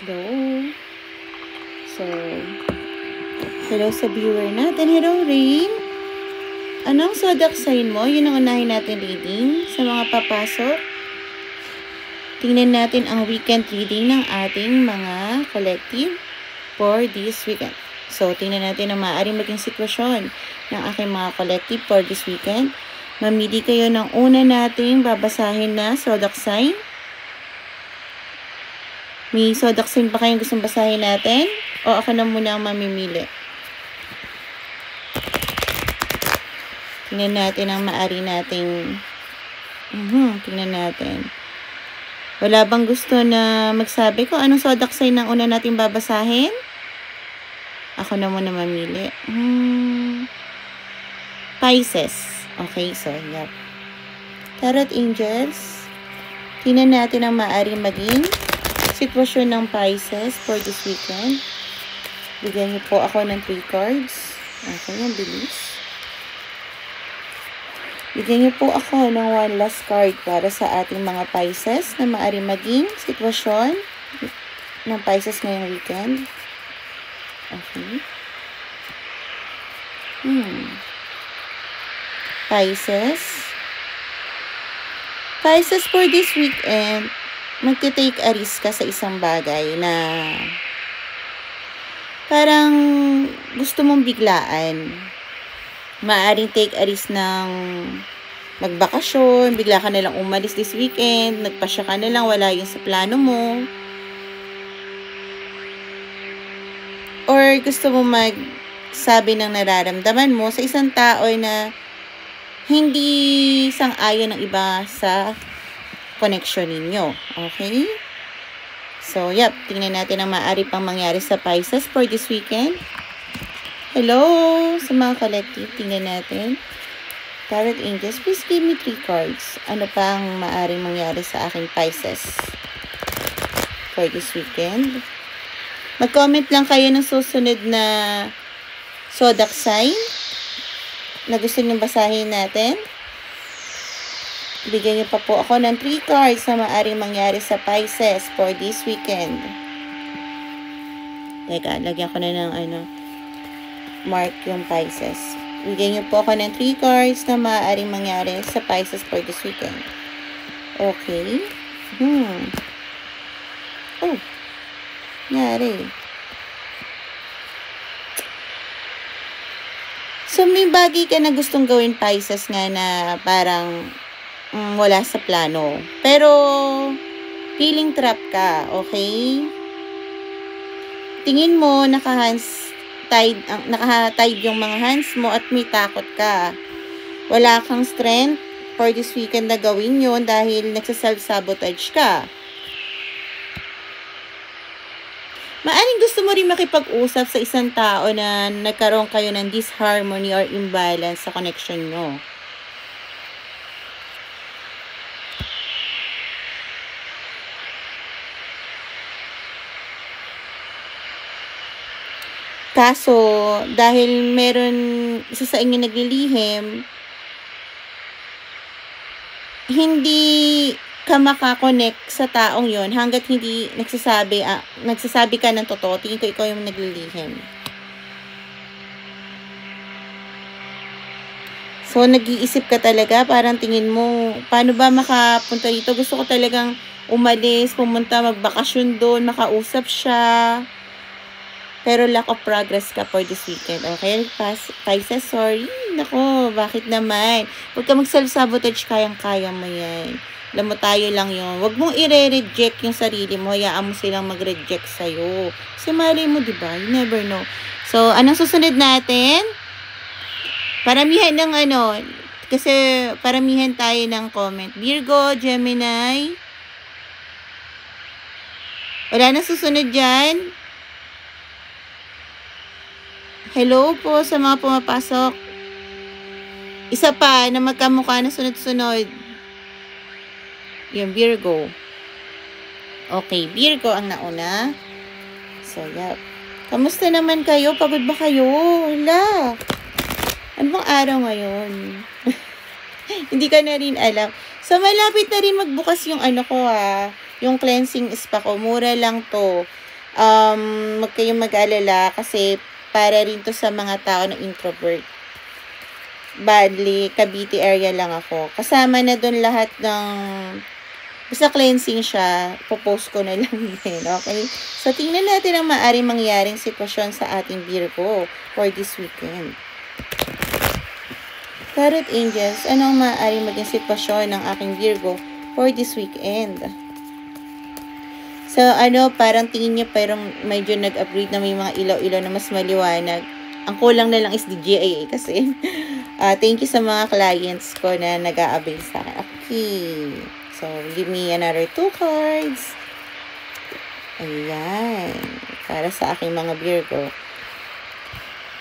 Hello. So, hello sa viewer natin. Hello, Rain. Anong zodiac sign mo? Yun ang unahin natin reading sa mga papasok. Tingnan natin ang weekend reading ng ating mga collective for this weekend. So, tingnan natin ang maaaring maging sitwasyon ng aking mga collective for this weekend. Mamili kayo ng una nating babasahin na zodiac sign. May zodiac sign pa kayong gustong basahin natin? O ako na muna ang mamimili? Tingnan natin ang maari nating... tingnan natin. Wala bang gusto na magsabi ko anong zodiac sign ang una nating babasahin? Ako na muna mamili. Pisces. Okay, so, yep. Tarot Angels. Tingnan natin ang maari maging sitwasyon ng Pisces for this weekend. Bigyan niyo po ako ng 3 cards. Okay, ang bilis. Bigyan niyo po ako ng 1 last card para sa ating mga Pisces na maaari maging sitwasyon ng Pisces ngayong weekend. Okay. Pisces for this weekend, magte-take a risk ka sa isang bagay na parang gusto mong biglaan. Maaring take a risk ng magbakasyon, bigla ka nalang umalis this weekend, nagpasya ka nalang, wala yun sa plano mo. Or gusto mo magsabi ng nararamdaman mo sa isang tao na hindi sang-ayon ng iba sa connection ninyo. Okay? So, yep. Tingnan natin ang maaari pang mangyari sa Pisces for this weekend. Hello sa mga collective. Tingnan natin. Tarot Angels, please give me 3 cards. Ano pang maaari mangyari sa aking Pisces for this weekend? Mag-comment lang kayo ng susunod na zodiac sign na gusto nyo basahin natin. Bigyan niyo pa po ako ng 3 cards na maaaring mangyari sa Pisces for this weekend. Teka, lagyan ko na ng mark yung Pisces. Bigyan niyo po ako ng 3 cards na maaaring mangyari sa Pisces for this weekend. Okay. Oh. Nangyari. So, may bagay ka na gustong gawin, Pisces, nga na parang wala sa plano. Pero, feeling trap ka, okay? Tingin mo, naka-tied yung mga hands mo at may takot ka. Wala kang strength for this weekend na gawin yun dahil nagsa-self-sabotage ka. Maaring gusto mo rin makipag-usap sa isang tao na nagkaroon kayo ng disharmony or imbalance sa connection nyo. Kaso, dahil meron isa sa inyo naglilihim, hindi ka makakonect sa taong yon hanggat hindi nagsasabi ka ng totoo. Tingin ko ikaw yung naglilihim. So, nag-iisip ka talaga, parang tingin mo, paano ba makapunta dito? Gusto ko talagang umalis, pumunta, magbakasyon doon, makausap siya. Pero lack of progress ka for this weekend. Okay? Pisces, sorry. Nako, bakit naman? Huwag ka mag-self-sabotage, kayang-kaya mo yan. Alam mo, tayo lang yun. Huwag mong i-reject yung sarili mo. Hayaan mo silang mag-reject sa'yo. Kasi mali mo, diba? You never know. So, anong susunod natin? Paramihan ng kasi paramihan tayo ng comment. Virgo, Gemini. Wala na susunod dyan. Hello po sa mga pumapasok. Isa pa na magkamukha na sunod-sunod. Yung Virgo. Okay, Virgo ang nauna. So, yep. Kamusta naman kayo? Pagod ba kayo? Wala. Ano bang araw ngayon? Hindi ka na rin alam. So, malapit na rin magbukas yung yung cleansing spa ko. Mura lang to. Huwag kayong mag-alala kasi para rin to sa mga tao na introvert. Badly, Cavite area lang ako. Kasama na doon lahat ng basta cleansing siya, popost ko na lang din, okay? So, tingnan natin ang maaaring mangyaring sitwasyon sa ating Virgo for this weekend. Tarot Angels, ano ang maaaring maging sitwasyon ng aking Virgo for this weekend? So, parang tingin niyo parang medyo nag-upgrade na may mga ilaw-ilaw na mas maliwanag. Ang kulang na lang is DJI kasi. Thank you sa mga clients ko na nag-a-avail sa akin. Okay. So, give me another 2 cards. Ayan. Para sa aking mga Virgo.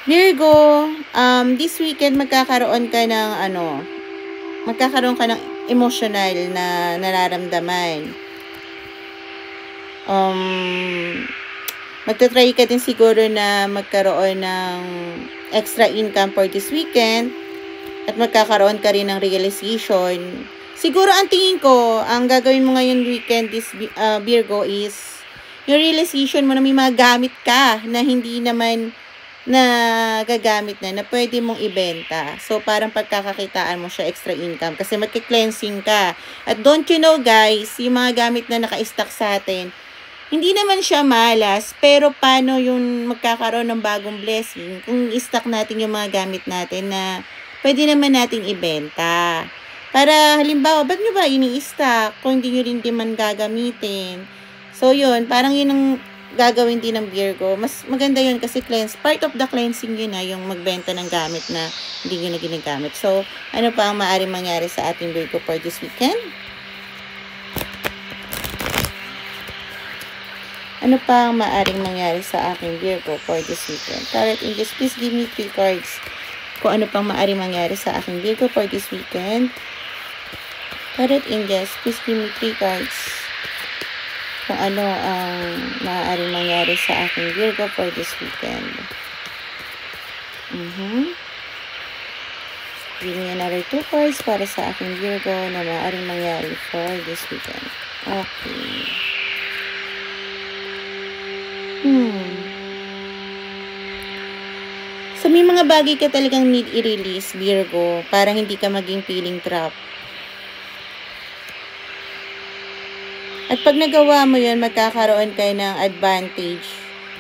Virgo, this weekend magkakaroon ka ng magkakaroon ka ng emotional na nararamdaman. Magta-try ka din siguro na magkaroon ng extra income for this weekend at magkakaroon ka rin ng realization. Siguro ang tingin ko, ang gagawin mo ngayon weekend this Virgo is yung realization mo na may mga gamit ka na hindi naman na gagamit na pwede mong ibenta. So, parang pagkakakitaan mo siya extra income kasi magki-cleansing ka. At don't you know guys, yung mga gamit na naka-stock sa atin, hindi naman siya malas, pero paano yung magkakaroon ng bagong blessing kung i-stock natin yung mga gamit natin na pwede naman nating ibenta. Para halimbawa, ba't nyo ba ini-stock kung hindi nyo rin naman gagamitin? So, yun, parang yun ang gagawin din ng Virgo. Mas maganda yun kasi part of the cleansing yun na yung magbenta ng gamit na hindi nyo na ginagamit. So, ano pa ang maaaring mangyari sa ating Virgo for this weekend? Ano pa ang maaaring mangyari sa aking Virgo for this weekend? Tarot Angels, please give me 3 cards. Kung ano pang maaaring mangyari sa aking Virgo for this weekend. Tarot Angels, please give me 3 cards. Kung ano ang maaaring mangyari sa aking Virgo for this weekend. Give me another 2 cards para sa aking Virgo na maaaring mangyari for this weekend. Okay. So, may mga bagay ka talagang need i-release, Virgo, para hindi ka maging feeling trap. At pag nagawa mo yun, magkakaroon kayo ng advantage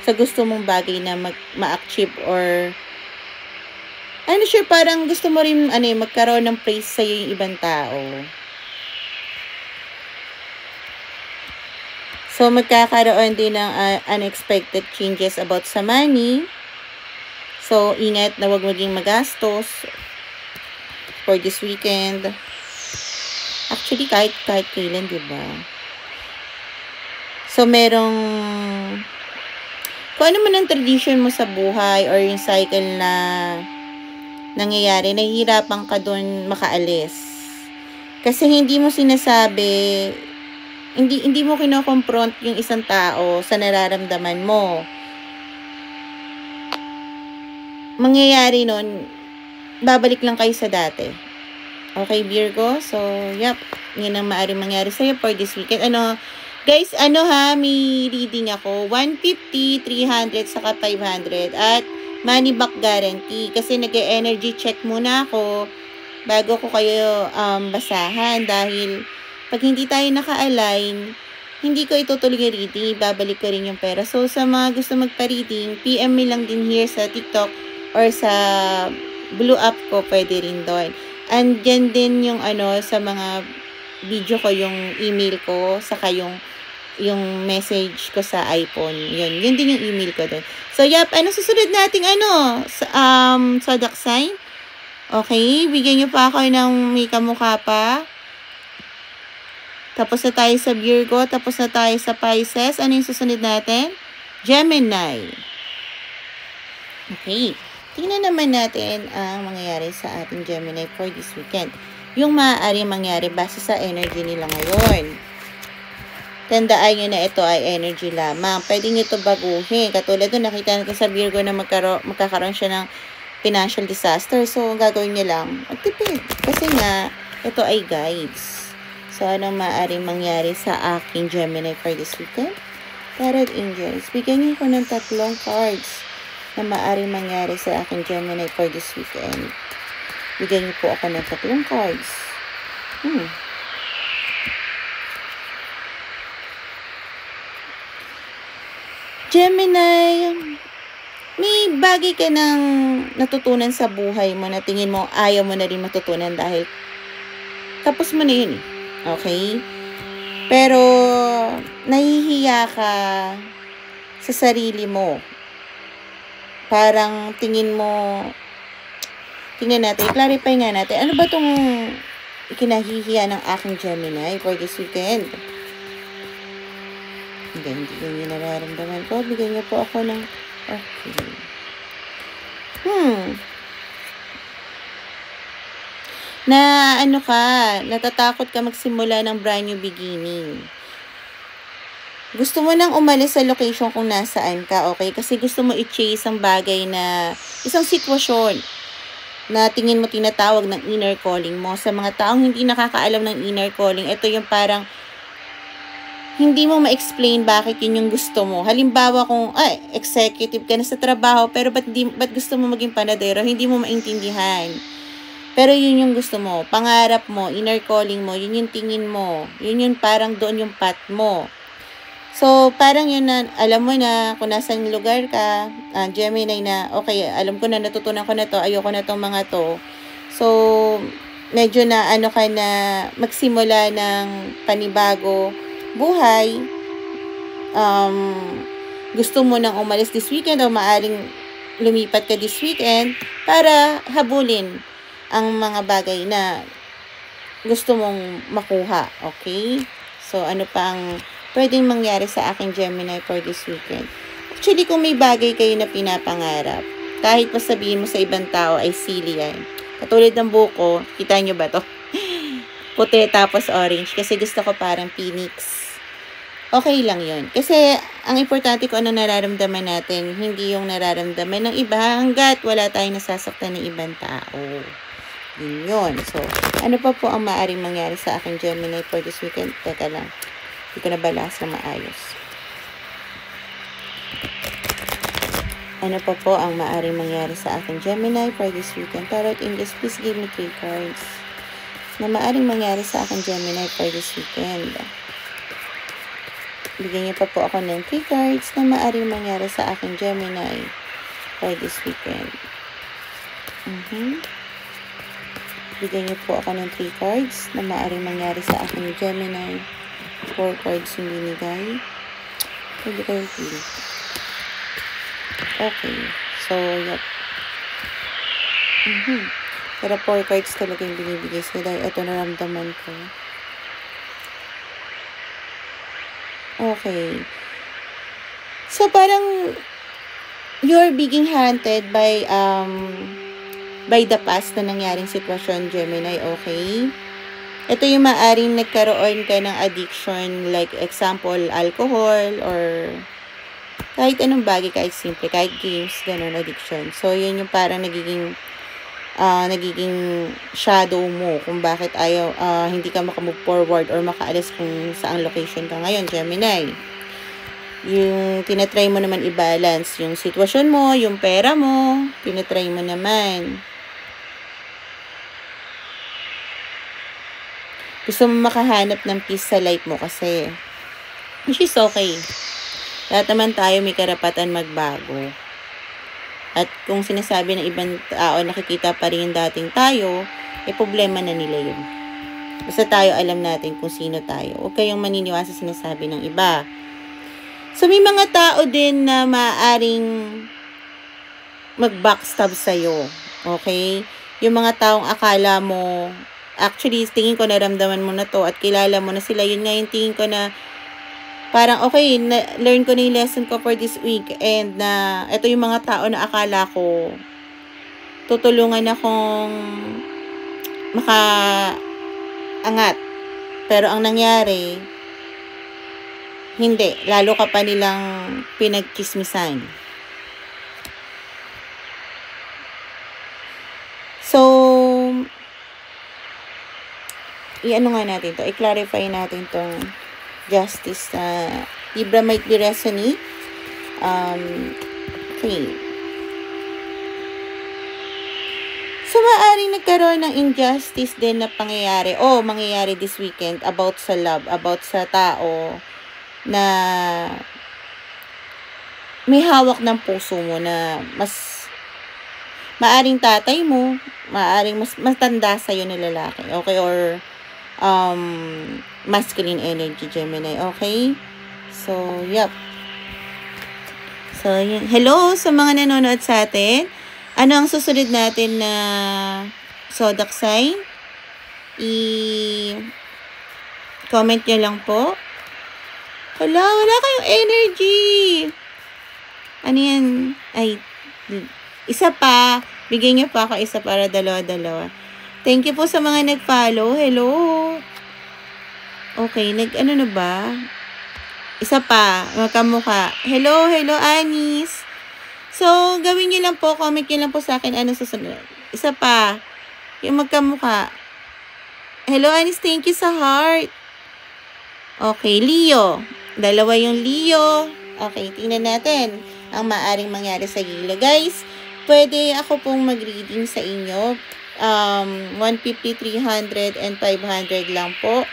sa gusto mong bagay na ma-achieve or parang gusto mo rin magkaroon ng praise sa'yo yung ibang tao. So, magkakaroon din ng unexpected changes about sa money. So, ingat na huwag maging magastos for this weekend. Actually, kahit kailan, diba? So, merong kung ano man ang tradition mo sa buhay or yung cycle na nangyayari, nahihirapan ka doon makaalis. Kasi hindi mo sinasabi, hindi mo kino-confront yung isang tao sa nararamdaman mo. Mangyayari nun, babalik lang kayo sa dati. Okay, Virgo? So, yep. Yun ang maaaring mangyari sa'yo for this weekend. Guys, may reading ako. 150, 300, saka 500. At money back guarantee. Kasi nag-energy check muna ako bago ko kayo basahan. Dahil pag hindi tayo naka-align, hindi ko itutuloy yung reading. Babalik ko rin yung pera. So, sa mga gusto magpa-reading, PM me lang din here sa TikTok or sa Blue App ko. Pwede rin doon. And dyan din yung sa mga video ko, yung email ko, saka yung message ko sa iPhone. Yun din yung email ko doon. So, yep. Susunod nating zodiac sign? Okay. Bigyan nyo pa ako ng may kamukha pa. Tapos na tayo sa Virgo. Tapos na tayo sa Pisces. Ano yung susunod natin? Gemini. Okay. Tingnan naman natin ang mangyayari sa ating Gemini for this weekend. Yung maaari mangyari base sa energy nila ngayon. Tandaan nyo na ito ay energy lamang. Pwede nyo ito baguhin. Katulad doon, nakita natin sa Virgo na magkakaroon siya ng financial disaster. So, gagawin nyo lang, magtipid. Kasi nga, ito ay guides. So, anong maaaring mangyari sa aking Gemini for this weekend? Tarot Angels, bigyan niyo ko ng 3 cards na maaaring mangyari sa aking Gemini for this weekend. Bigyan niyo po ako ng 3 cards. Gemini, may bagay ka ng natutunan sa buhay mo na tingin mo ayaw mo na rin matutunan dahil tapos mo na yun. Okay? Pero, nahihiya ka sa sarili mo. Parang tingin natin, i-clarify nga natin, ano ba itong ikinahihiya ng aking Gemini for this weekend? Hindi niyo nararamdaman ko. Bigyan niyo po ako ng, okay. Na ano ka, natatakot ka magsimula ng brand new beginning. Gusto mo nang umalis sa location kung nasaan ka, okay? Kasi gusto mo i-chase ang bagay na, isang sitwasyon na tingin mo tinatawag ng inner calling mo. Sa mga taong hindi nakakaalam ng inner calling, ito yung parang, hindi mo ma-explain bakit yun yung gusto mo. Halimbawa kung, executive ka na sa trabaho, pero ba't gusto mo maging panadero? Hindi mo maintindihan. Pero yun yung gusto mo, pangarap mo, inner calling mo, yun yung tingin mo. Yun yung parang doon yung path mo. So, parang yun na, alam mo na kung nasang lugar ka, Gemini na, okay, alam ko na, natutunan ko na to, ayoko na tong mga to. So, medyo na ano ka na magsimula ng panibago buhay. Gusto mo nang umalis this weekend o maaring lumipat ka this weekend para habulin ang mga bagay na gusto mong makuha, okay? So, ano pa ang pwedeng mangyari sa aking Gemini for this weekend? Actually, kung may bagay kayo na pinapangarap, kahit pa sabihin mo sa ibang tao ay silly yan. Katulad ng buko, kita nyo ba to? Puti tapos orange, kasi gusto ko parang phoenix. Okay lang yun. Kasi, ang importante ko ano nararamdaman natin, hindi yung nararamdaman ng iba hanggat wala tayong nasasaktan ng ibang tao. Yun. So, ano pa po ang maaaring mangyari sa aking Gemini for this weekend? Teka lang. Hindi ko nabalas na maayos. Ano pa po ang maaaring mangyari sa aking Gemini for this weekend? Tarot Angels, please give me 3 cards na maaaring mangyari sa aking Gemini for this weekend. Bigyan niyo pa po ako ng 3 cards na maaaring mangyari sa aking Gemini for this weekend. Bigyan niyo po ako ng 3 cards na maaaring mangyari sa aking Gemini. 4 cards yung binigay. Pwede kayo pili. Okay. So, yep. Pero 4 cards talaga yung binibigay sila dahil ito naramdaman ko. Okay. So, parang you're being haunted by the past na nangyaring sitwasyon, Gemini, okay? Ito yung maaring nagkaroon ka ng addiction, like example, alcohol, or kahit anong bagay, kahit simple, kahit games, ganun, addiction. So, yun yung parang nagiging shadow mo kung bakit hindi ka makamove forward or makaalis kung saang location ka ngayon, Gemini. Yung tinatry mo naman i-balance yung sitwasyon mo, yung pera mo, tinatry mo naman. Gusto mo makahanap ng peace sa life mo kasi. Which is okay. Lahat naman tayo may karapatan magbago. At kung sinasabi ng ibang tao nakikita pa rin yung dating tayo, problema na nila yun. Basta tayo alam natin kung sino tayo. Huwag kayong maniniwala sa sinasabi ng iba. So, may mga tao din na maaaring mag-backstab sa'yo. Okay? Yung mga taong akala mo, actually, tingin ko naramdaman mo na to at kilala mo na sila. Yun nga yung tingin ko na parang okay, learn ko na yung lesson ko for this week and na ito yung mga tao na akala ko tutulungan akong makaangat. Pero ang nangyari, hindi. Lalo ka pa nilang pinagchismisan. So, i-ano nga natin to, i-clarify natin tong justice na Libra might be resonate. Okay. So, maaaring nagkaroon ng injustice din na pangyayari o mangyayari this weekend about sa love, about sa tao na may hawak ng puso mo na mas maaring tatay mo, maaring mas matanda sa'yo na lalaki, okay? Or masculine energy, Gemini, okay? So, yep. So, yun. Hello sa mga nanonood sa atin. Ano ang susunod natin na zodiac sign? I-comment nyo lang po. Hala, wala kayong energy. Ano yan? Ay, isa pa. Bigyan nyo pa ako isa para dalawa-dalawa. Thank you po sa mga nag-follow. Hello. Okay, ano na ba? Isa pa, magkamukha. Hello, Anis. So, gawin nyo lang po, comment nyo lang po sa akin ano susunod. Isa pa, yung magkamukha. Hello, Anis, thank you sa heart. Okay, Leo. Dalawa yung Leo. Okay, tingnan natin ang maaring mangyari sa Leo. Guys, pwede ako pong mag-reading sa inyo. 150, 300, and 500 lang po.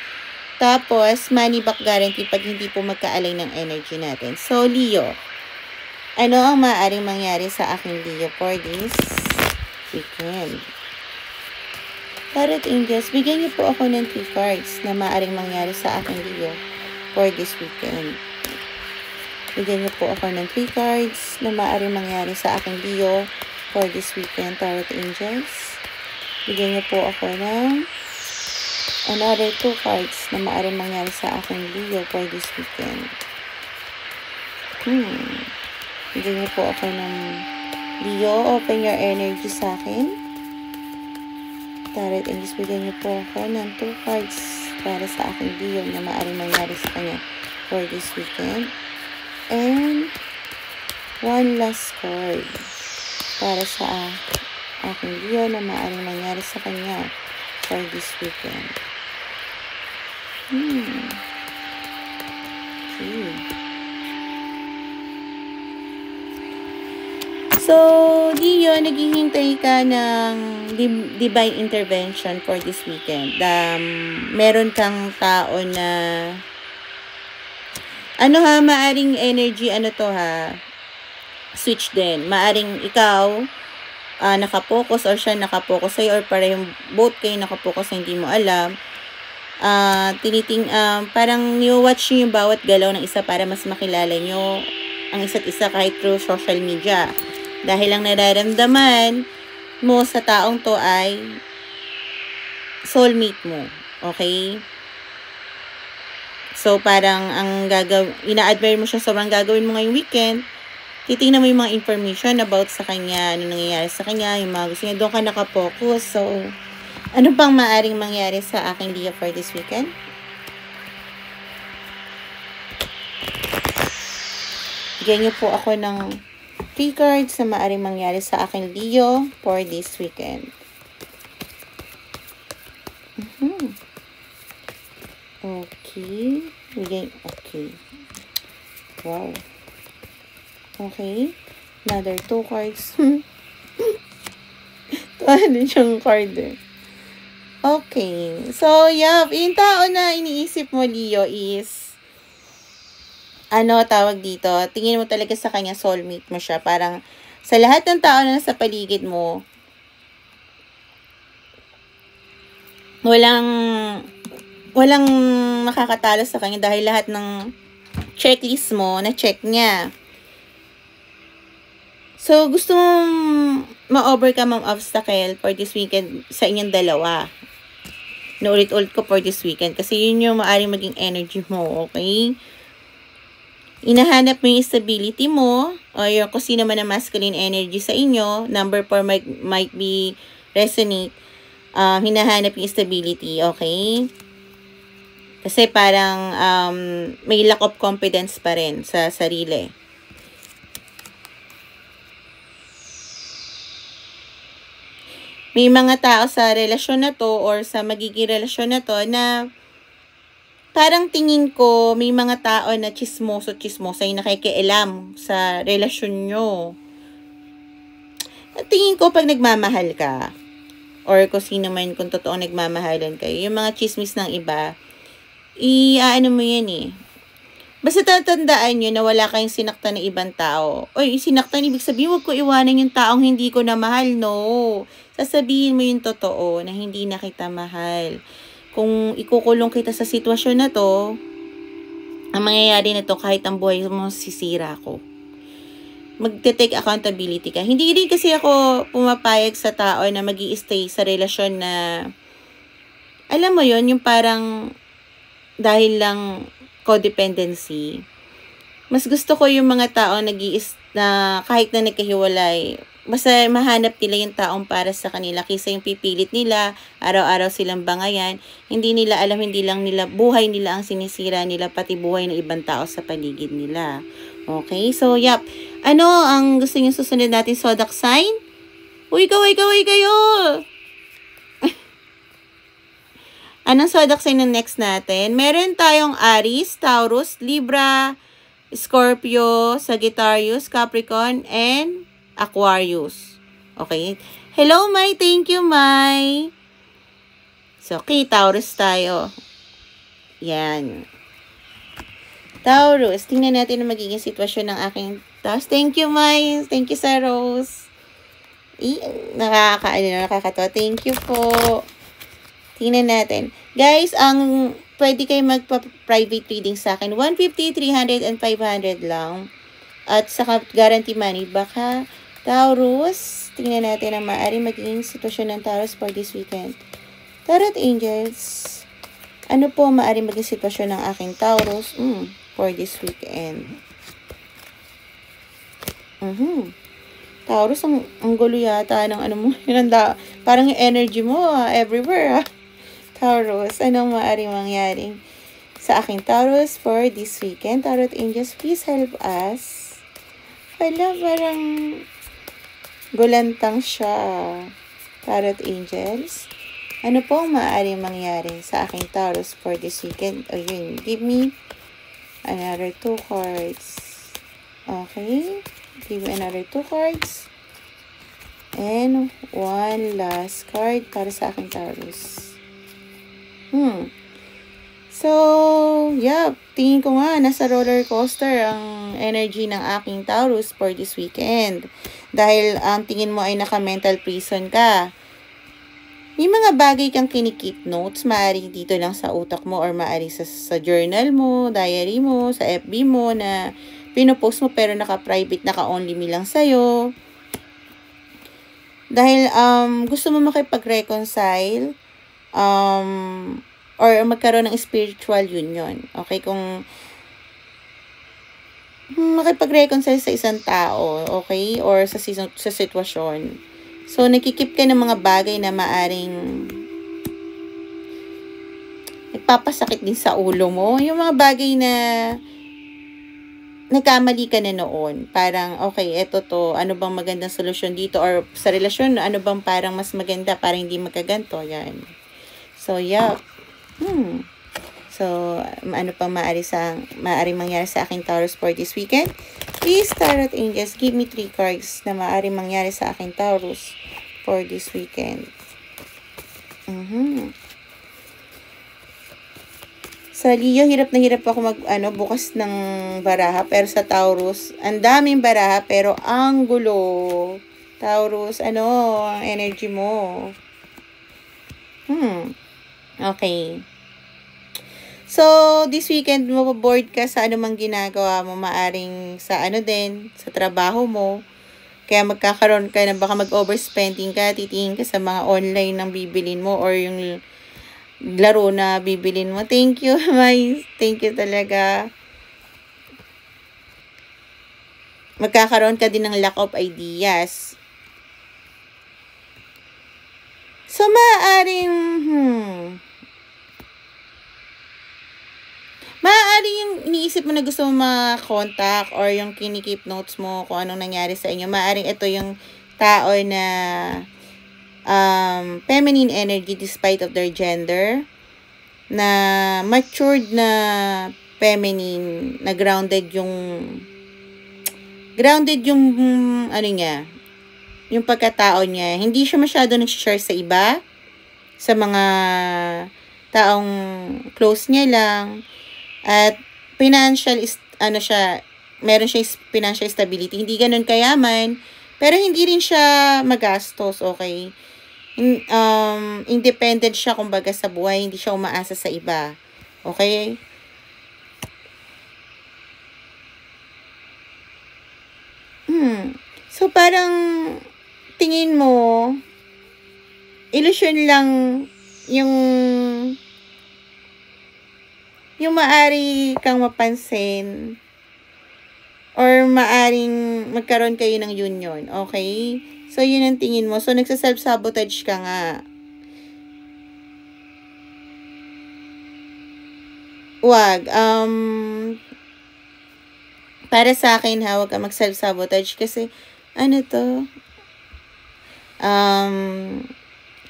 Tapos, money back guarantee pag hindi po magkaalay ng energy natin. So, Leo, ano ang maaaring mangyari sa aking Leo for this weekend? Tarot Angels, bigyan niyo po ako ng 3 cards na maaaring mangyari sa aking Leo for this weekend. Bigyan niyo po ako ng 3 cards na maaaring mangyari sa aking Leo for this weekend, Tarot Angels. Bigyan niyo po ako ng another 2 cards na maaaring mangyari sa aking Leo for this weekend. Bigyan niyo po ako ng Leo, open your energy sa akin. Tarot Angels, bigyan niyo po ako ng 2 cards para sa aking Leo na maaaring mangyari sa kanya for this weekend. And 1 last card para sa aking Leo na maaaring mangyari sa kanya for this weekend. Okay. So, Leo, naghihintay ka ng divine intervention for this weekend. Meron kang tao na maaring energy, switch din. Maaring ikaw nakapokus or siya nakapokus sa'yo or parang both kayo nakapokus na hindi mo alam. Parang ni-watch nyo yung bawat galaw ng isa para mas makilala nyo ang isa't isa kahit through social media. Dahil ang nararamdaman mo sa taong to ay soulmate mo. Okay? So, parang ina-admire mo siya, sobrang gagawin mo ngayong weekend. Titingnan mo yung mga information about sa kanya, ano nangyayari sa kanya, yung mga gusto niya. Doon ka nakapokus. So, ano pang maaring mangyari sa aking Leo for this weekend? Bigyan niyo po ako ng 3 cards na maaring mangyari sa aking Leo for this weekend. Okay. Okay. Wow. Okay. Another 2 cards. Ano yung card eh. Okay. So, yeah. Yung tao na iniisip mo, Leo, is tawag dito, tingin mo talaga sa kanya, soulmate mo siya. Parang, sa lahat ng tao na nasa paligid mo, walang makakatalo sa kanya dahil lahat ng checklist mo, na-check niya. So, gusto mong ma-overcome ang obstacle for this weekend sa inyong dalawa. Naulit-ulit ko for this weekend kasi yun yung maaaring maging energy mo, okay? Inahanap mo yung stability mo o yung kung sino man ang masculine energy sa inyo. Number 4 might be resonate. Hinahanap yung stability, okay? Kasi parang may lack of confidence pa rin sa sarili. May mga tao sa relasyon na to or sa magiging relasyon na to na parang tingin ko, may mga tao na chismoso-chismosa yung nakikialam sa relasyon nyo. At tingin ko, pag nagmamahal ka, or kung sino man, kung totoo nagmamahalan kayo, yung mga chismis ng iba, ano mo yan eh. Basta tatandaan nyo na wala kayong sinaktan ng ibang tao. Oy, sinaktan, ibig sabihin, huwag ko iwanan yung taong hindi ko na mahal, no. Sasabihin mo yung totoo na hindi na kita mahal. Kung ikukulong kita sa sitwasyon na to, ang mangyayari na to, kahit ang buhay mo, sisira ko. Magte-take accountability ka. Hindi rin kasi ako pumapayag sa tao na magi-stay sa relasyon na, alam mo yon, yung parang dahil lang codependency. Mas gusto ko yung mga tao na kahit na nagkahiwalay, basta mahanap nila yung taong para sa kanila kaysa yung pipilit nila, araw-araw silang bangayan, hindi nila alam, hindi lang nila, buhay nila ang sinisira nila, pati buhay ng ibang tao sa paligid nila. Okay? So, yap. Ano ang gusto nyo susunod natin zodiac sign? Uy, kaway kayo! Anong zodiac sign ang next natin? Meron tayong Aries, Taurus, Libra, Scorpio, Sagittarius, Capricorn, and Aquarius. Okay? Hello, Mai. Thank you, Mai. So, okay, Taurus tayo. Yan. Taurus. Tingnan natin ang magiging sitwasyon ng aking Taurus. Thank you, Mai. Thank you, Sir Rose. Nakakatawa. Thank you po. Tingnan natin. Guys, pwede kayo magpa-private reading sa akin. 150, 300, and 500 lang. At saka guarantee money. Baka Taurus, tingnan natin ang maaari magiging sitwasyon ng Taurus for this weekend. Tarot Angels, ano po maaari maging sitwasyon ng aking Taurus for this weekend? Taurus, ang gulo yata ng ano mo. Parang yung energy mo everywhere. Taurus, anong maaari mangyari sa aking Taurus for this weekend? Tarot Angels, please help us. Hala, parang gulantang siya. Tarot Angels, ano po ang maaaring mangyari sa aking Taurus for this weekend? O yun, give me another 2 cards. Okay, give me another 2 cards. And 1 last card para sa aking Taurus. So, yeah, tingin ko nga, nasa roller coaster ang energy ng aking Taurus for this weekend. Dahil ang tingin mo ay naka-mental prison ka. May mga bagay kang kinikip notes, maaari dito lang sa utak mo or maaari sa journal mo, diary mo, sa FB mo na pinopost mo pero naka-private, naka-only me lang sa'yo. Dahil gusto mo makipag-reconcile, or magkaroon ng spiritual union. Okay, kung makipag-reconcile sa isang tao, okay, or sa sitwasyon. So, nakikip ka ng mga bagay na maaring nagpapasakit din sa ulo mo. Yung mga bagay na nagkamali ka na noon. Parang, okay, eto to, ano bang magandang solusyon dito? Or sa relasyon, ano bang parang mas maganda para hindi magkaganto? Yan. So, yeah. So, ano pang maaari mangyari sa aking Taurus for this weekend? Please, Tarot Angels, give me 3 cards na maaari mangyari sa aking Taurus for this weekend. Sa Leo, hirap na hirap ako bukas ng baraha. Pero sa Taurus, ang daming baraha, pero ang gulo. Taurus, ang energy mo? Okay. So, this weekend, mapaboard ka sa anumang ginagawa mo, maaring sa sa trabaho mo. Kaya magkakaroon ka na baka mag-overspending ka, titingin ka sa mga online ng bibilin mo or yung laro na bibilin mo. Thank you, Mai. Thank you talaga. Magkakaroon ka din ng lack of ideas. So, maaaring, maaari yung iniisip mo na gusto mo ma-contact or yung kinikip notes mo kung anong nangyari sa inyo. Maaring ito yung tao na feminine energy despite of their gender. na matured na feminine, na grounded yung ano niya, yung pagkatao niya. Hindi siya masyado nag-share sa iba, sa mga taong close niya lang. At financial is, ano siya, meron siya financial stability. Hindi ganun kayaman, pero hindi rin siya magastos, okay? Independent siya kumbaga sa buhay, hindi siya umaasa sa iba. Okay? So, parang tingin mo, illusion lang yung maari kang mapansin or maaring magkaroon kayo ng union. Okay? So, yun ang tingin mo. So, nagsa-self-sabotage ka nga. Wag. Para sa akin ha, wag ka mag-self-sabotage kasi, ano to?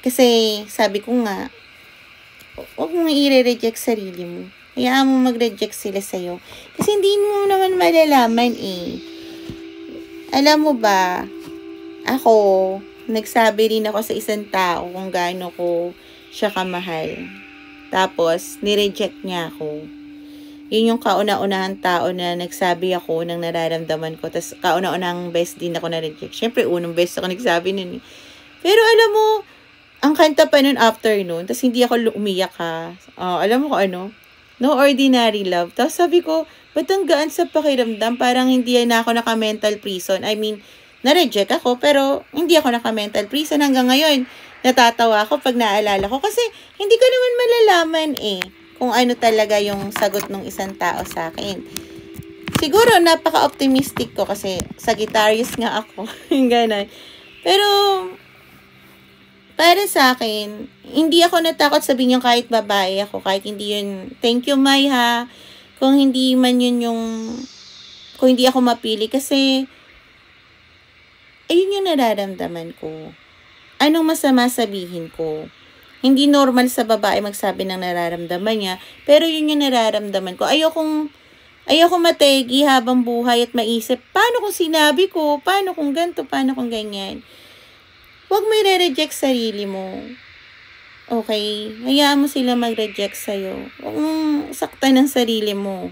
Kasi, sabi ko nga, wag mong i-reject sarili mo. Hayaan mo mag-reject sila sa'yo. Kasi hindi mo naman malalaman eh. Alam mo ba, ako, nagsabi rin ako sa isang tao kung gaano ko siya kamahal. Tapos, nireject niya ako. Yun yung kauna-unahang tao na nagsabi ako ng nararamdaman ko. Tapos, kauna-unahang best din ako na-reject. Siyempre, unang best ako nagsabi nun. Pero alam mo, ang kanta pa nun after nun, tapos hindi ako umiyak ha. Alam mo kung ano? No ordinary love. Tapos sabi ko, ba't ang gaan sa pakiramdam? Parang hindi na ako naka-mental prison. I mean, na-reject ako, pero hindi ako naka-mental prison hanggang ngayon. Natatawa ako pag naalala ko kasi hindi ko naman malalaman kung ano talaga yung sagot ng isang tao sa akin. Siguro napaka-optimistic ko kasi Sagittarius nga ako. Ganon. Pero para sa akin, hindi ako natakot sabihin yung kahit babae ako, kahit hindi yun, thank you Mai ha, kung hindi man yun yung, kung hindi ako mapili kasi, ayun yung nararamdaman ko. Anong masama sabihin ko? Hindi normal sa babae magsabi ng nararamdaman niya, pero yun yung nararamdaman ko. Ayokong mategi habang buhay at maisip, paano kung sinabi ko? Paano kung ganito? Paano kung ganyan? Huwag mo i-reject sarili mo. Okay? Hayaan mo sila mag-reject sa'yo. Huwag mong saktan ng sarili mo.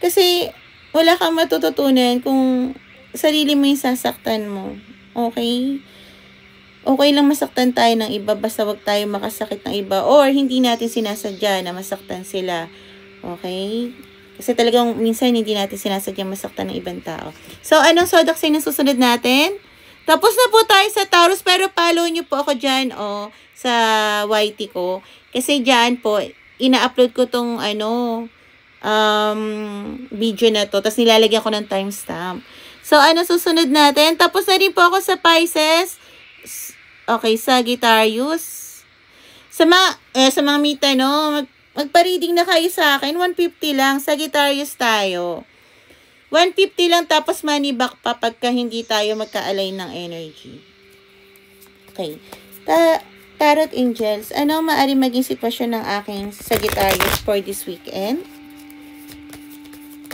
Kasi, wala kang matututunan kung sarili mo yung sasaktan mo. Okay? Okay lang masaktan tayo ng iba, basta wag tayo makasakit ng iba. Or, hindi natin sinasadya na masaktan sila. Okay? Kasi talagang minsan hindi natin sinasadya masaktan ng ibang tao. So, anong zodiac sign na susunod natin? Tapos na po tayo sa Taurus, pero follow nyo po ako dyan, sa YT ko. Kasi dyan po, ina-upload ko tong, video na to. Tapos nilalagyan ko ng timestamp. So, ano susunod natin? Tapos na rin po ako sa Pisces. Okay, Sagittarius. Sa mga mita, magpa-reading na kayo sa akin. 150 lang. Sagittarius tayo. 150 lang tapos money back pa pagka hindi tayo magka-align ng energy. Okay. Tarot Angels, ano maaari maging sitwasyon ng aking Sagittarius for this weekend?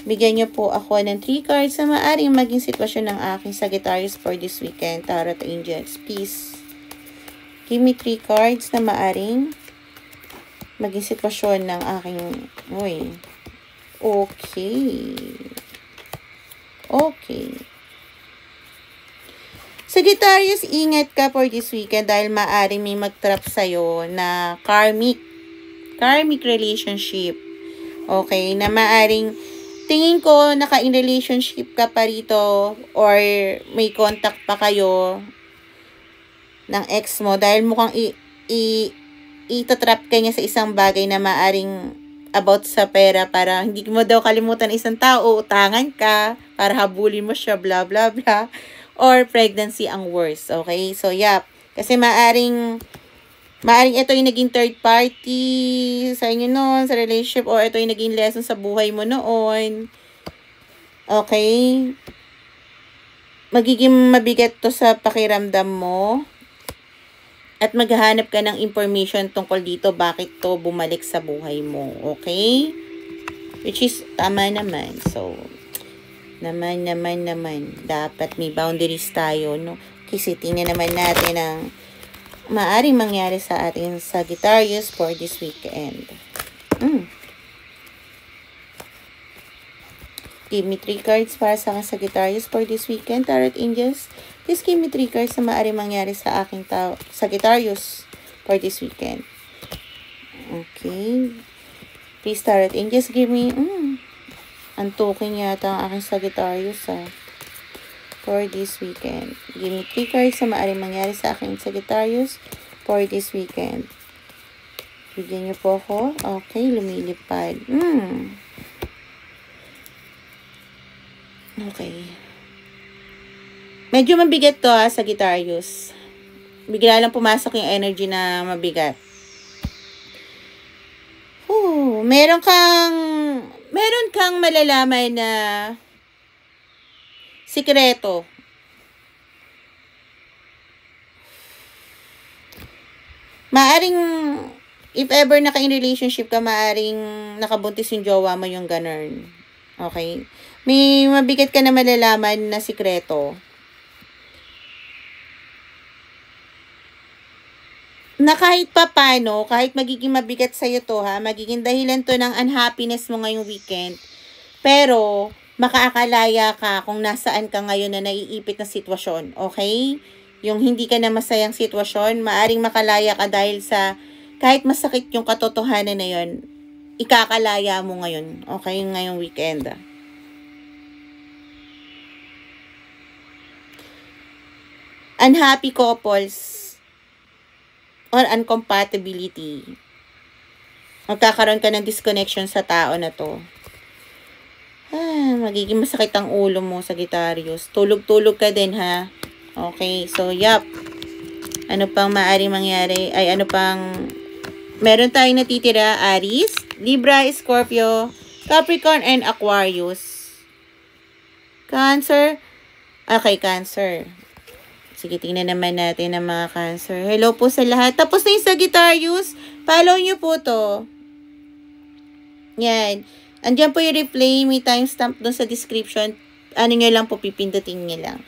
Bigyan niyo po ako ng 3 cards na maaaring maging sitwasyon ng aking Sagittarius for this weekend. Tarot Angels, please. Give me 3 cards na maaaring maging sitwasyon ng aking... Okay. Sagittarius, ingat ka for this weekend dahil maaaring may mag-trap sa'yo na karmic relationship. Okay, na maaaring tingin ko naka-in relationship ka pa rito or may contact pa kayo ng ex mo dahil mukhang itatrap ka niya sa isang bagay na maaaring about sa pera para hindi mo daw kalimutan isang tao, utangan ka, para habulin mo siya, blah, blah, blah. Or pregnancy ang worst, okay? So, kasi maaring ito yung naging third party sa inyo noon, sa relationship, or ito yung naging lesson sa buhay mo noon. Okay? Magiging mabigat to sa pakiramdam mo. At maghahanap ka ng information tungkol dito, bakit to bumalik sa buhay mo. Okay? Which is, tama naman. So, naman. Dapat may boundaries tayo, no? Kasi tingnan naman natin ang maaring mangyari sa ating Sagittarius for this weekend. Give me 3 cards para sa aking Sagittarius for this weekend, Tarot Angels. Please give me 3 cards na maaring mangyari sa aking Sagittarius for this weekend. Okay. Please, Tarot Angels, give me, antukin yata ang aking Sagittarius, for this weekend. Give me 3 cards na maaring mangyari sa aking Sagittarius for this weekend. Bigyan niyo po ako. Okay, lumilipad. Okay. Medyo mabigat to, Sagittarius. Bigla lang pumasok yung energy na mabigat. Meron kang malalaman na sikreto. Maaring, if ever naka-in relationship ka, maaring nakabuntis yung jowa mo, yung ganun. Okay? May mabigat ka na malalaman na sikreto. Na kahit pa paano, kahit magiging mabigat sa'yo to, magiging dahilan to ng unhappiness mo ngayong weekend. Pero, makaakalaya ka kung nasaan ka ngayon na naiipit na sitwasyon. Okay? Yung hindi ka na masayang sitwasyon, maaring makalaya ka dahil sa, kahit masakit yung katotohanan na yun, ikakalaya mo ngayon. Okay? Ngayong weekend. Unhappy couples or uncompatibility. Magkakaroon ka ng disconnection sa tao na to. Magiging masakit ang ulo mo, Sagittarius. Tulog-tulog ka din, ha? Okay, so, yup. Ano pang maaari mangyari? Meron tayong natitira, Aries, Libra, Scorpio, Capricorn, and Aquarius. Cancer. Okay, Cancer. Sige, tingnan naman natin ang mga Cancer. Hello po sa lahat. Tapos na yung Sagittarius. Follow nyo po to. Yan. Andiyan po yung replay. May timestamp doon sa description. Ano nyo lang po, pipindutin nyo lang.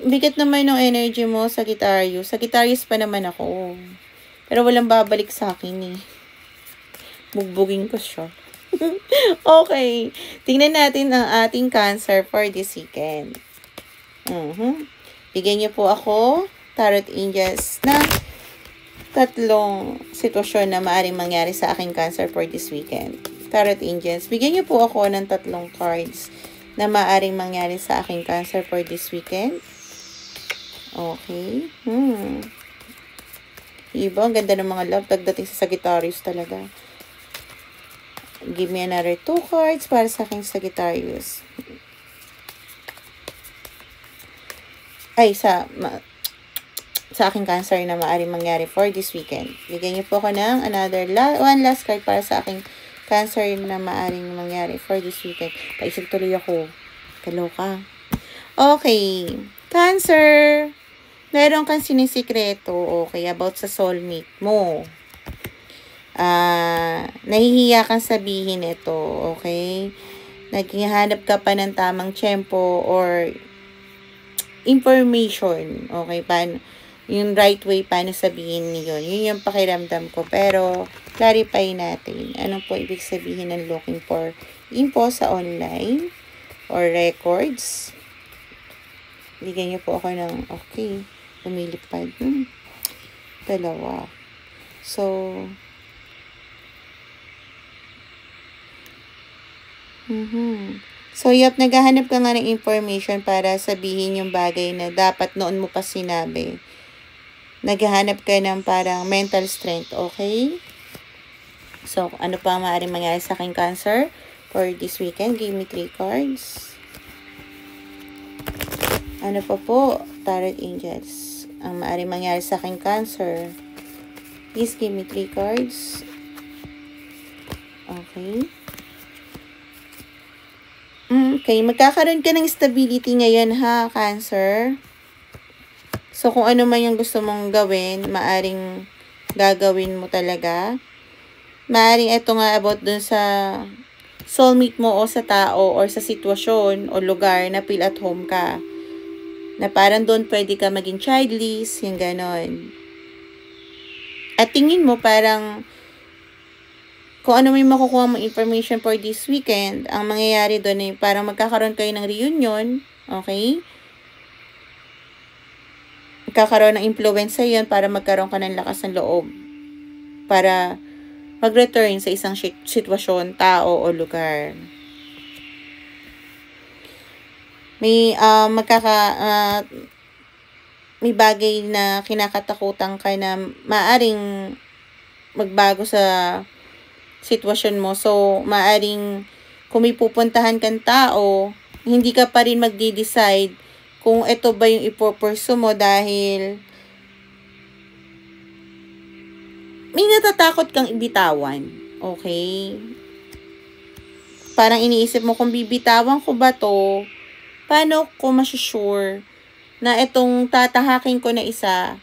Bigat naman ng energy mo, Sagittarius. Sagittarius pa naman ako. Pero walang babalik sa akin eh. Bugbugin ko siya. Okay. Tingnan natin ang ating Cancer for this weekend. Bigyan niyo po ako, Tarot Angels, na 3 sitwasyon na maaaring mangyari sa aking Cancer for this weekend. Tarot Angels, bigyan niyo po ako ng 3 cards na maaaring mangyari sa aking Cancer for this weekend. Okay. Iba, ang ganda ng mga love pagdating sa Sagittarius talaga. Give me another 2 cards para sa aking Sagittarius. Ay, sa aking Cancer na maaaring mangyari for this weekend. Bigyan niyo po ako ng another one last card para sa aking Cancer na maaaring mangyari for this weekend. Paisip tuloy ako. Kaloka. Okay. Cancer. Meron kang sinisikreto. Okay, about sa soulmate mo. Nahihiya kang sabihin ito. Okay? Naghahanap ka pa ng tamang tiyempo or information. Okay, paano, yung right way, paano sabihin yun. Yun yung pakiramdam ko. Pero, clarify natin. Ano po ibig sabihin ng looking for info sa online or records. Bigyan niyo po ako ng, okay, lumilipad. 2. So, So, naghahanap ka nga ng information para sabihin yung bagay na dapat noon mo pa sinabi. Naghahanap ka ng parang mental strength, okay? So, ano pa maaaring mangyari sa aking Cancer for this weekend? Give me 3 cards. Ano pa po, Tarot Angels? Ang maaaring mangyari sa aking Cancer. Please give me 3 cards. Okay. Okay, magkakaroon ka ng stability ngayon, ha, Cancer. So, kung ano man yung gusto mong gawin, maaring gagawin mo talaga. Maaring ito nga about dun sa soulmate mo o sa tao or sa sitwasyon o lugar na feel at home ka. Na parang doon pwede ka maging childless, yung ganon. At tingin mo parang kung ano may makukuha mong information for this weekend, ang mangyayari doon ay parang magkakaroon kayo ng reunion, okay? Magkakaroon ng influence sa yun para magkaroon ka ng lakas ng loob. Para mag-return sa isang sitwasyon, tao o lugar. May may bagay na kinakatakutan ka na maaring magbago sa sitwasyon mo. So, maaring kung may pupuntahan kang tao, hindi ka pa rin magde-decide kung ito ba yung ipopursue mo dahil may natatakot kang ibitawan. Okay? Parang iniisip mo kung bibitawan ko ba to, paano ko masusure na itong tatahakin ko na isa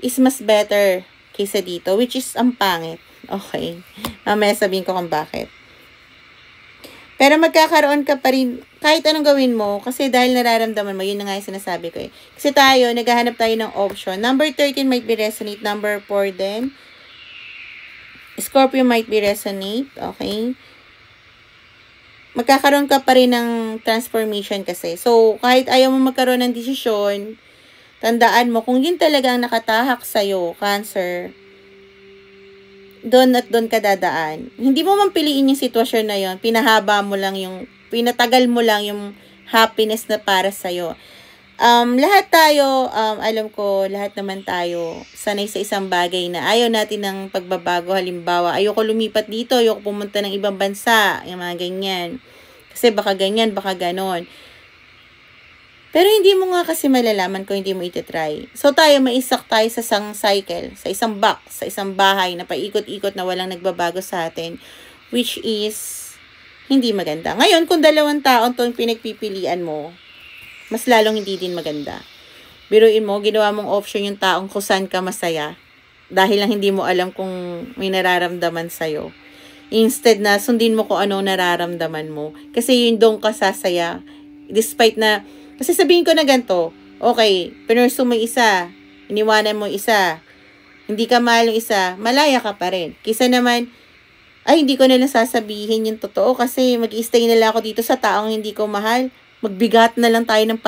is mas better kaysa dito, which is ang pangit. Okay? Mamaya sabihin ko kung bakit. Pero magkakaroon ka pa rin, kahit anong gawin mo, kasi dahil nararamdaman mo, yun na nga yung sinasabi ko eh. Kasi tayo, naghahanap tayo ng option. Number 13 might be resonate. Number 4 din. Scorpio might be resonate. Okay? Magkakaroon ka pa rin ng transformation kasi. So, kahit ayaw mo magkaroon ng desisyon, tandaan mo, kung yun talaga ang nakatahak sa'yo, Cancer, doon at doon ka dadaan. Hindi mo man piliin yung sitwasyon na yon, pinatagal mo lang yung happiness na para sa'yo. Lahat tayo, alam ko, lahat naman tayo, sanay sa isang bagay na ayaw natin ng pagbabago. Halimbawa, ayoko lumipat dito, ayoko pumunta ng ibang bansa, yung mga ganyan. Kasi baka ganyan, baka ganon. Pero hindi mo nga kasi malalaman kung hindi mo itatry. So tayo, maisak tayo sa isang cycle, sa isang box, sa isang bahay na paikot-ikot na walang nagbabago sa atin, which is hindi maganda. Ngayon, kung dalawang taon itong pinagpipilian mo, mas lalong hindi din maganda. Biruin mo, ginawa mong option yung taong kung saan ka masaya dahil lang hindi mo alam kung may nararamdaman sa'yo. Instead na sundin mo kung ano nararamdaman mo. Kasi yun doon ka sasaya. Despite na, kasi sabihin ko na ganito, okay, pinursu mo isa, iniwanan mo isa, hindi ka mahal ng isa, malaya ka pa rin. Kisa naman, ay hindi ko na lang sasabihin yung totoo kasi mag-i-stay na lang ako dito sa taong hindi ko mahal. Magbigat na lang tayo ng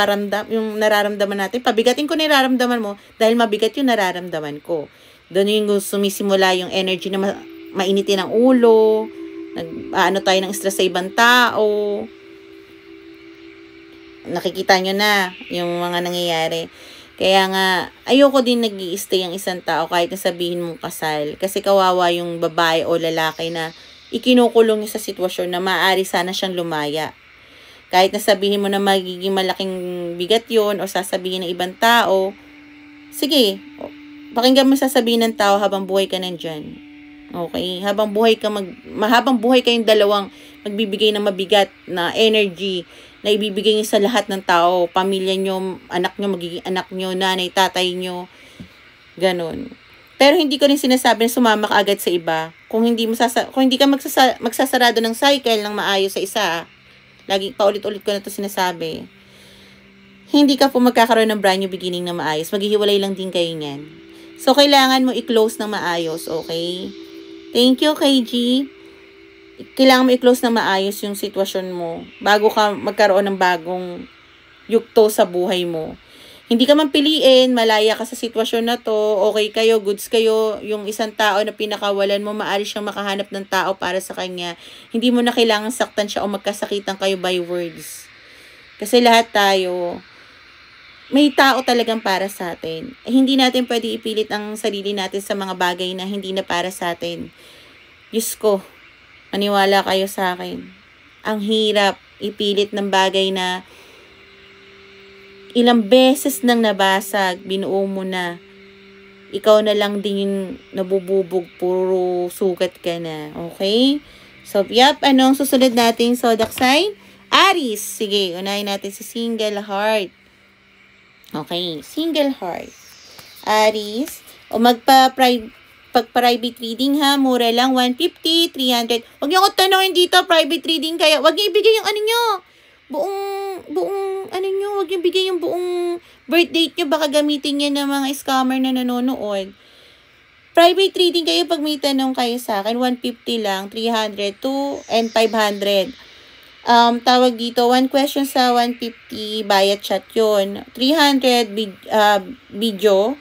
yung nararamdaman natin. Pabigatin ko na yung nararamdaman mo dahil mabigat yung nararamdaman ko. Doon yung sumisimula yung energy na mainitin ang ulo, nag-ano tayo ng stress sa ibang tao. Nakikita nyo na yung mga nangyayari. Kaya nga, ayoko din nag-i-stay ang isang tao kahit nasabihin mong kasal. Kasi kawawa yung babae o lalaki na ikinukulong niya sa sitwasyon na maaari sana siyang lumaya. Kahit nasabihin mo na magiging malaking bigat yun o sasabihin ng ibang tao, sige, pakinggan mo sasabihin ng tao habang buhay ka nandyan. Okay? Habang buhay kayong dalawang magbibigay ng mabigat na energy na ibibigay niyo sa lahat ng tao, pamilya nyo, anak nyo, magiging anak nyo, nanay, tatay nyo, ganun. Pero hindi ko rin sinasabi na sumama ka agad sa iba. Kung hindi ka magsasarado ng cycle ng maayos sa isa, lagi paulit-ulit ko na ito sinasabi, hindi ka po magkakaroon ng brand new beginning na maayos. Maghihiwalay lang din kayo niyan. So, kailangan mo i-close ng maayos, okay? Thank you, KG. Kailangan mo i-close na maayos yung sitwasyon mo bago ka magkaroon ng bagong yugto sa buhay mo. Hindi ka man piliin, malaya ka sa sitwasyon na to, okay kayo, goods kayo, yung isang tao na pinakawalan mo, maaari siyang makahanap ng tao para sa kanya. Hindi mo na kailangan saktan siya o magkasakitan kayo by words. Kasi lahat tayo, may tao talagang para sa atin. Hindi natin pwede ipilit ang sarili natin sa mga bagay na hindi na para sa atin. Diyos ko, maniwala kayo sa akin. Ang hirap ipilit ng bagay na ilang beses nang nabasag, binuo mo na. Ikaw na lang din yung nabububog, puro sugat ka na. Okay? So, anong susunod nating zodiac sign? Aries. Sige, unahin natin si single heart. Okay, single heart. Aries, o pag-private reading ha, mura lang, 150, 300. Huwag niyo ako tanongin dito, private reading kaya, huwag niyo ibigay yung ano niyo, buong, ano niyo, huwag niyo ibigay yung buong birth date niyo, baka gamitin niya ng mga scammer na nanonood. Private reading kayo pag may tanong kayo sa akin, 150 lang, 300, 2, and 500. Tawag dito, 1 question sa 150, bayad chat yun. 300 video.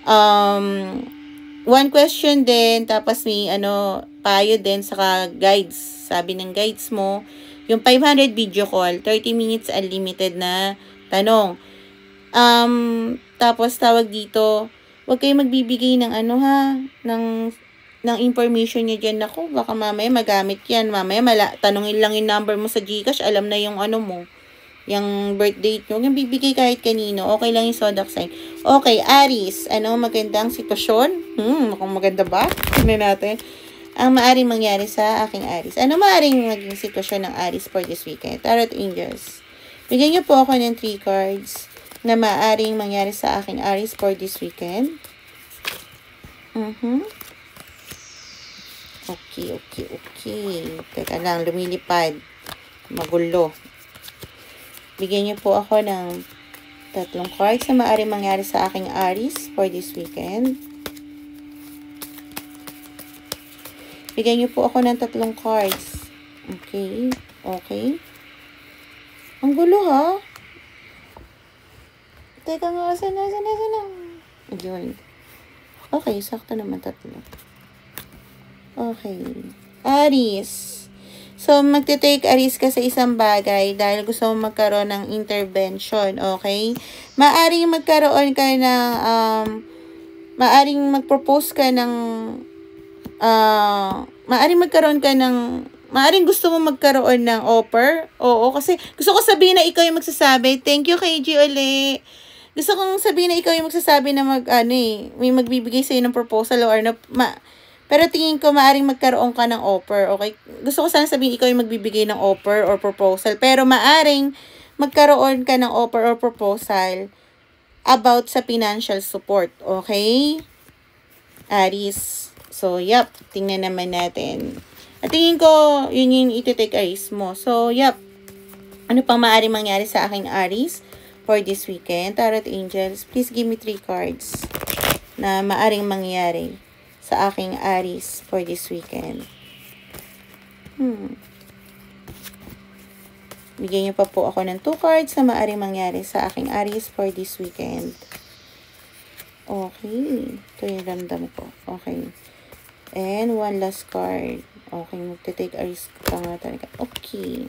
1 question din, tapos may payo din, saka guides. Sabi ng guides mo, yung 500 video call, 30 minutes unlimited na tanong. Tapos tawag dito, huwag kayo magbibigay ng ng information nyo dyan. Ako, baka mamaya magamit yan. Mamaya tanungin lang yung number mo sa GCash, alam na yung mo, yung birth date nyo. Huwag yung bibigay kahit kanino. Okay lang yung zodiac sign. Okay, Aries. Magandang sitwasyon? Mukhang maganda ba? Tignan natin. Ang maaring mangyari sa aking Aries. Ano maaring maging sitwasyon ng Aries for this weekend? Tarot Angels. Bigyan nyo po ako ng 3 cards na maaring mangyari sa aking Aries for this weekend. Okay. Teka lang, lumilipad. Magulo. Bigyan niyo po ako ng 3 cards na maaring mangyari sa aking Aries for this weekend. Bigyan niyo po ako ng 3 cards. Okay. Ang gulo ha. Teka nga, sana. Ayun. Okay, sakto naman 3. Okay. Aries. So, magte-take a risk ka sa isang bagay dahil gusto mo magkaroon ng intervention. Okay? Maaring magkaroon ka ng, maaring mag-propose ka ng, maaring gusto mo magkaroon ng offer. Oo, kasi gusto ko sabihin na ikaw yung magsasabi. Thank you, KG uli. Gusto kong sabihin na ikaw yung magsasabi na may magbibigay sa'yo ng proposal or pero tingin ko maaring magkaroon ka ng offer, okay? Gusto ko sana sabihin ikaw yung magbibigay ng offer or proposal, pero maaring magkaroon ka ng offer or proposal about sa financial support, okay? Aries. So, tingnan naman natin. At tingin ko, yun yung iti-take a risk mo. So, ano pang maaring mangyari sa aking Aries for this weekend? Tarot Angels, please give me 3 cards na maaring mangyari sa aking Aries for this weekend. Bigyan niyo pa po ako ng 2 cards na maaring mangyari sa aking Aries for this weekend. Okay. Ito yung ramdam ko. Okay. And 1 last card. Okay, magte-take a risk pa nga talaga. Okay.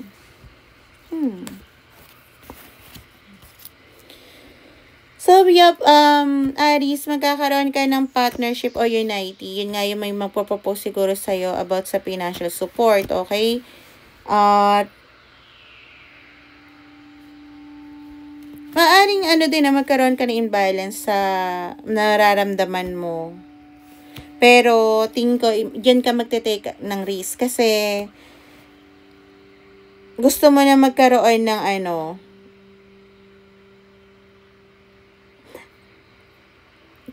So, Aries, magkakaroon ka ng partnership o unity. Yun nga yung may magpropose siguro sa'yo about sa financial support, okay? Maaring din na magkaroon ka ng imbalance sa nararamdaman mo. Pero, tingin ko, dyan ka magte-take ng risk kasi gusto mo na magkaroon ng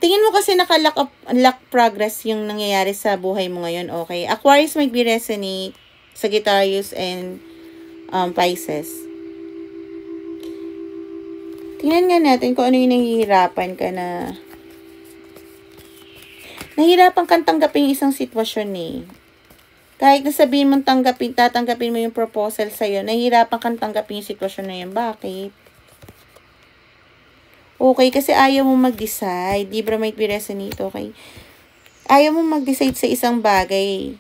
tingin mo kasi naka-lack progress yung nangyayari sa buhay mo ngayon, okay? Aquarius might be resonate, Sagittarius, and Pisces. Tingnan nga natin kung ano yung nahihirapan ka na. Nahihirapan kang tanggapin yung isang sitwasyon eh. Kahit nasabihin mong tatanggapin mo yung proposal sa'yo, nahihirapan kang tanggapin yung sitwasyon na yun. Bakit? Okay, kasi ayaw mo mag-decide. Libra might be resonate, okay? Ayaw mo mag-decide sa isang bagay.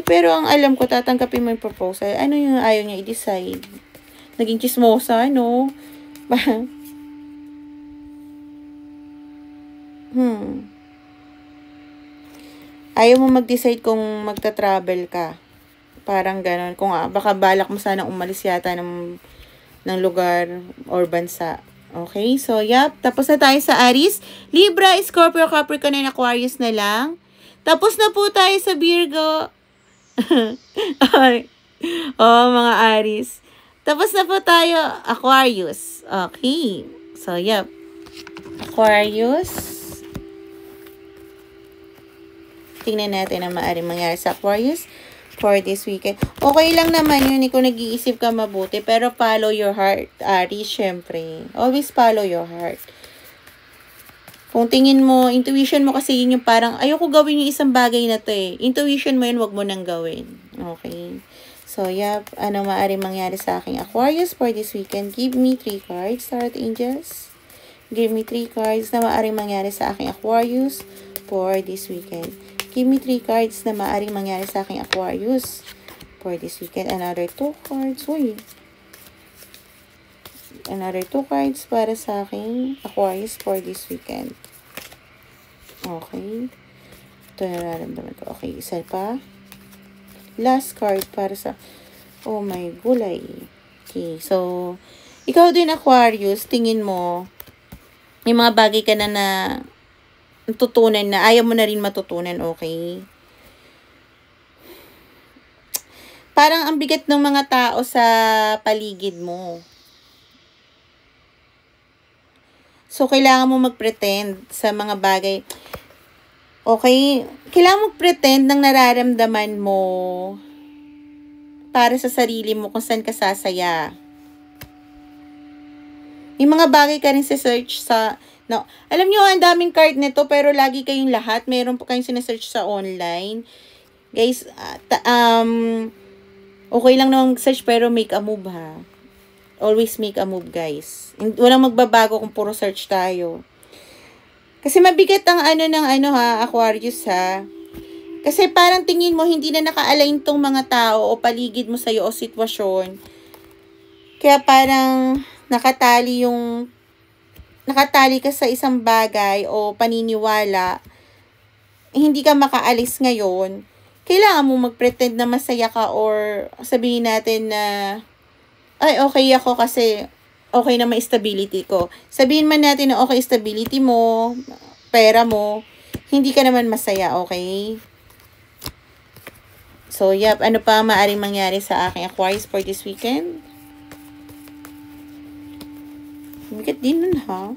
Pero ang alam ko, tatanggapin mo yung proposal. Ano yung ayaw niya i-decide? Naging chismosa, no? Ayaw mo mag-decide kung magta-travel ka. Parang ganon. Kung baka balak mo sana umalis yata ng lugar or bansa. Okay? So, tapos na tayo sa Aries. Libra, Scorpio, Capricorn, and Aquarius na lang. Tapos na po tayo sa Virgo. Mga Aries. Tapos na po tayo, Aquarius. Okay. So, yep. Aquarius. Tingnan natin ang maaaring mangyari sa Aquarius for this weekend. Okay lang naman yun kung nag-iisip ka mabuti. Pero follow your heart, Aries, syempre. Always follow your heart. Kung tingin mo, intuition mo kasi yun yung parang, ayoko gawin yung isang bagay na to eh. Intuition mo yun, wag mo nang gawin. Okay. So, yep. Ano maaaring mangyari sa aking Aquarius for this weekend? Give me 3 cards, Tarot Angels. Give me 3 cards na maaaring mangyari sa aking Aquarius for this weekend. Give me 3 cards na maaaring mangyari sa aking Aquarius for this weekend. Another 2 cards. Uy. Another 2 cards para sa aking Aquarius for this weekend. Okay. Ito nararamdaman ko. Okay, isa pa. Last card para sa... Oh my gulay. Okay, so... Ikaw din, Aquarius, tingin mo, may mga bagay ka na natutunan na ayaw mo na rin matutunan, okay? Parang ang bigat ng mga tao sa paligid mo. So, kailangan mo mag-pretend sa mga bagay. Okay? Kailangan mag-pretend ng nararamdaman mo para sa sarili mo kung saan ka sasaya. May mga bagay ka rin sa search sa... No, alam nyo, ang daming card nito pero lagi kayong lahat. Meron po kayong sinesearch sa online. Guys, okay lang naman search pero make a move ha. Always make a move, guys. Walang magbabago kung puro search tayo. Kasi mabigat ang Aquarius ha. Kasi parang tingin mo hindi na naka-align tong mga tao o paligid mo sa'yo o sitwasyon. Kaya parang nakatali ka sa isang bagay o paniniwala. Hindi ka makaalis ngayon. Kailangan mo mag-pretend na masaya ka or sabihin natin na ay okay ako kasi okay na may stability ko. Sabihin man natin na okay stability mo, pera mo, hindi ka naman masaya, okay? So, yep. Ano pa maaaring mangyari sa aking Aquarius for this weekend? Bigat din nun, ha?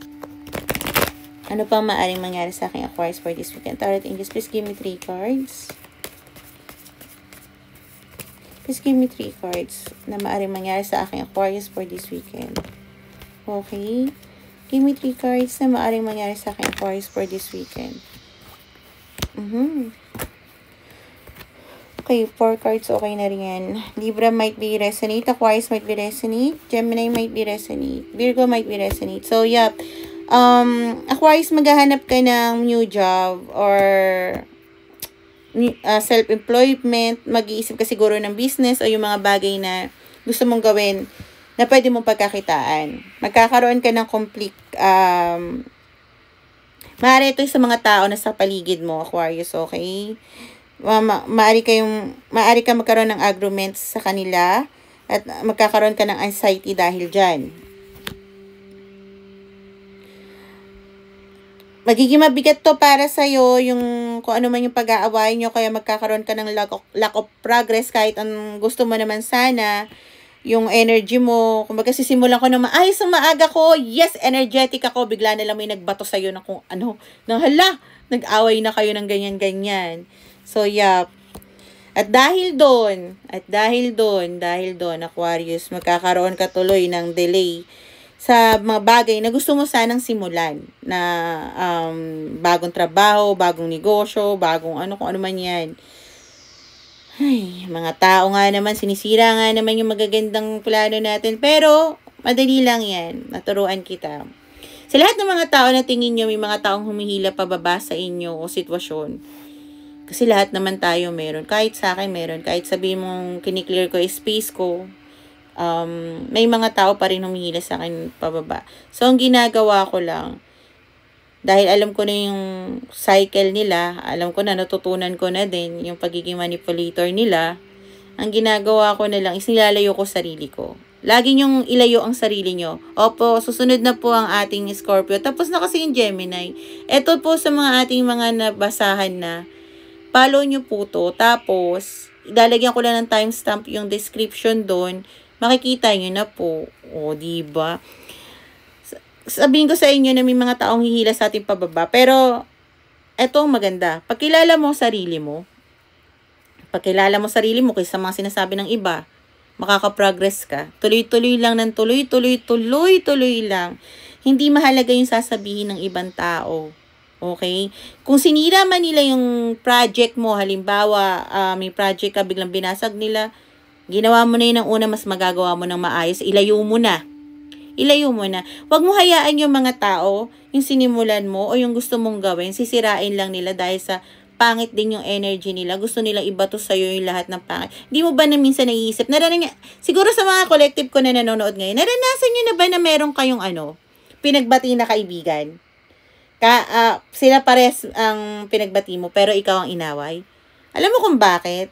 Ano pa maaaring mangyari sa aking Aquarius for this weekend? Tarot Angels, please give me 3 cards. Please give me 3 cards na maaaring mangyari sa aking Aquarius for this weekend. Okay. Give me 3 cards na maaaring mangyari sa aking Aquarius for this weekend. Okay, 4 cards, okay na rin yan. Libra might be resonate, Aquarius might be resonate, Gemini might be resonate, Virgo might be resonate. So, yep. Aquarius, maghahanap ka ng new job or self-employment, mag-iisip ka siguro ng business o yung mga bagay na gusto mong gawin na pwede mong pagkakitaan. Magkakaroon ka ng complete, maaari ito sa mga tao na sa paligid mo, Aquarius, okay? Maaari ka magkaroon ng arguments sa kanila at magkakaroon ka ng anxiety dahil dyan. Magiging mabigat to para sa'yo yung kung ano man yung pag-aaway nyo, kaya magkakaroon ka ng lack of progress kahit ang gusto mo naman sana. Yung energy mo, kumbaga sisimulan ko na maayos ang maaga ko, yes, energetic ako, bigla na lang may nagbato sa'yo na kung ano, nang hala, nag-away na kayo ng ganyan-ganyan. So, yeah. At dahil doon, Aquarius, magkakaroon ka tuloy ng delay sa mga bagay na gusto mo sanang simulan na bagong trabaho, bagong negosyo, bagong kung ano man yan. Ay, mga tao nga naman, sinisira nga naman yung magagandang plano natin. Pero, madali lang yan. Naturuan kita. Sa lahat ng mga tao na tingin nyo, may mga taong humihila pababa sa inyo o sitwasyon. Kasi lahat naman tayo meron. Kahit sa akin meron. Kahit sabihin mong kiniklear ko space ko, may mga tao pa rin humihila sa akin pababa. So, ang ginagawa ko lang, dahil alam ko na yung cycle nila, alam ko na, natutunan ko na din yung pagiging manipulator nila, ang ginagawa ko na lang is nilalayo ko sarili ko. Lagi nyong ilayo ang sarili nyo. Opo, susunod na po ang ating Scorpio. Tapos na kasi yung Gemini. Ito po sa mga ating mga nabasahan na, follow nyo po to. Tapos, ilalagyan ko lang ng timestamp yung description doon. makikita nyo na po. O, diba? Sabihin ko sa inyo na may mga taong hihila sa ating pababa. Pero, eto ang maganda. Pagkilala mo sarili mo, kaysa mga sinasabi ng iba, makaka-progress ka. Tuloy-tuloy lang ng tuloy-tuloy lang. Hindi mahalaga yung sasabihin ng ibang tao. Okay? Kung sinira man nila yung project mo, halimbawa, may project ka, biglang binasag nila, ginawa mo na yun ng una, mas magagawa mo ng maayos, ilayo mo na. Huwag mo hayaan yung mga tao, yung sinimulan mo, o yung gusto mong gawin, sisirain lang nila dahil sa pangit din yung energy nila. Gusto nilang ibato sa'yo yung lahat ng pangit. Di mo ba na minsan naiisip? Siguro sa mga collective ko na nanonood ngayon, naranasan nyo na ba na meron kayong pinagbati na kaibigan? Sila pares ang pinagbati mo, pero ikaw ang inaway. Alam mo kung bakit?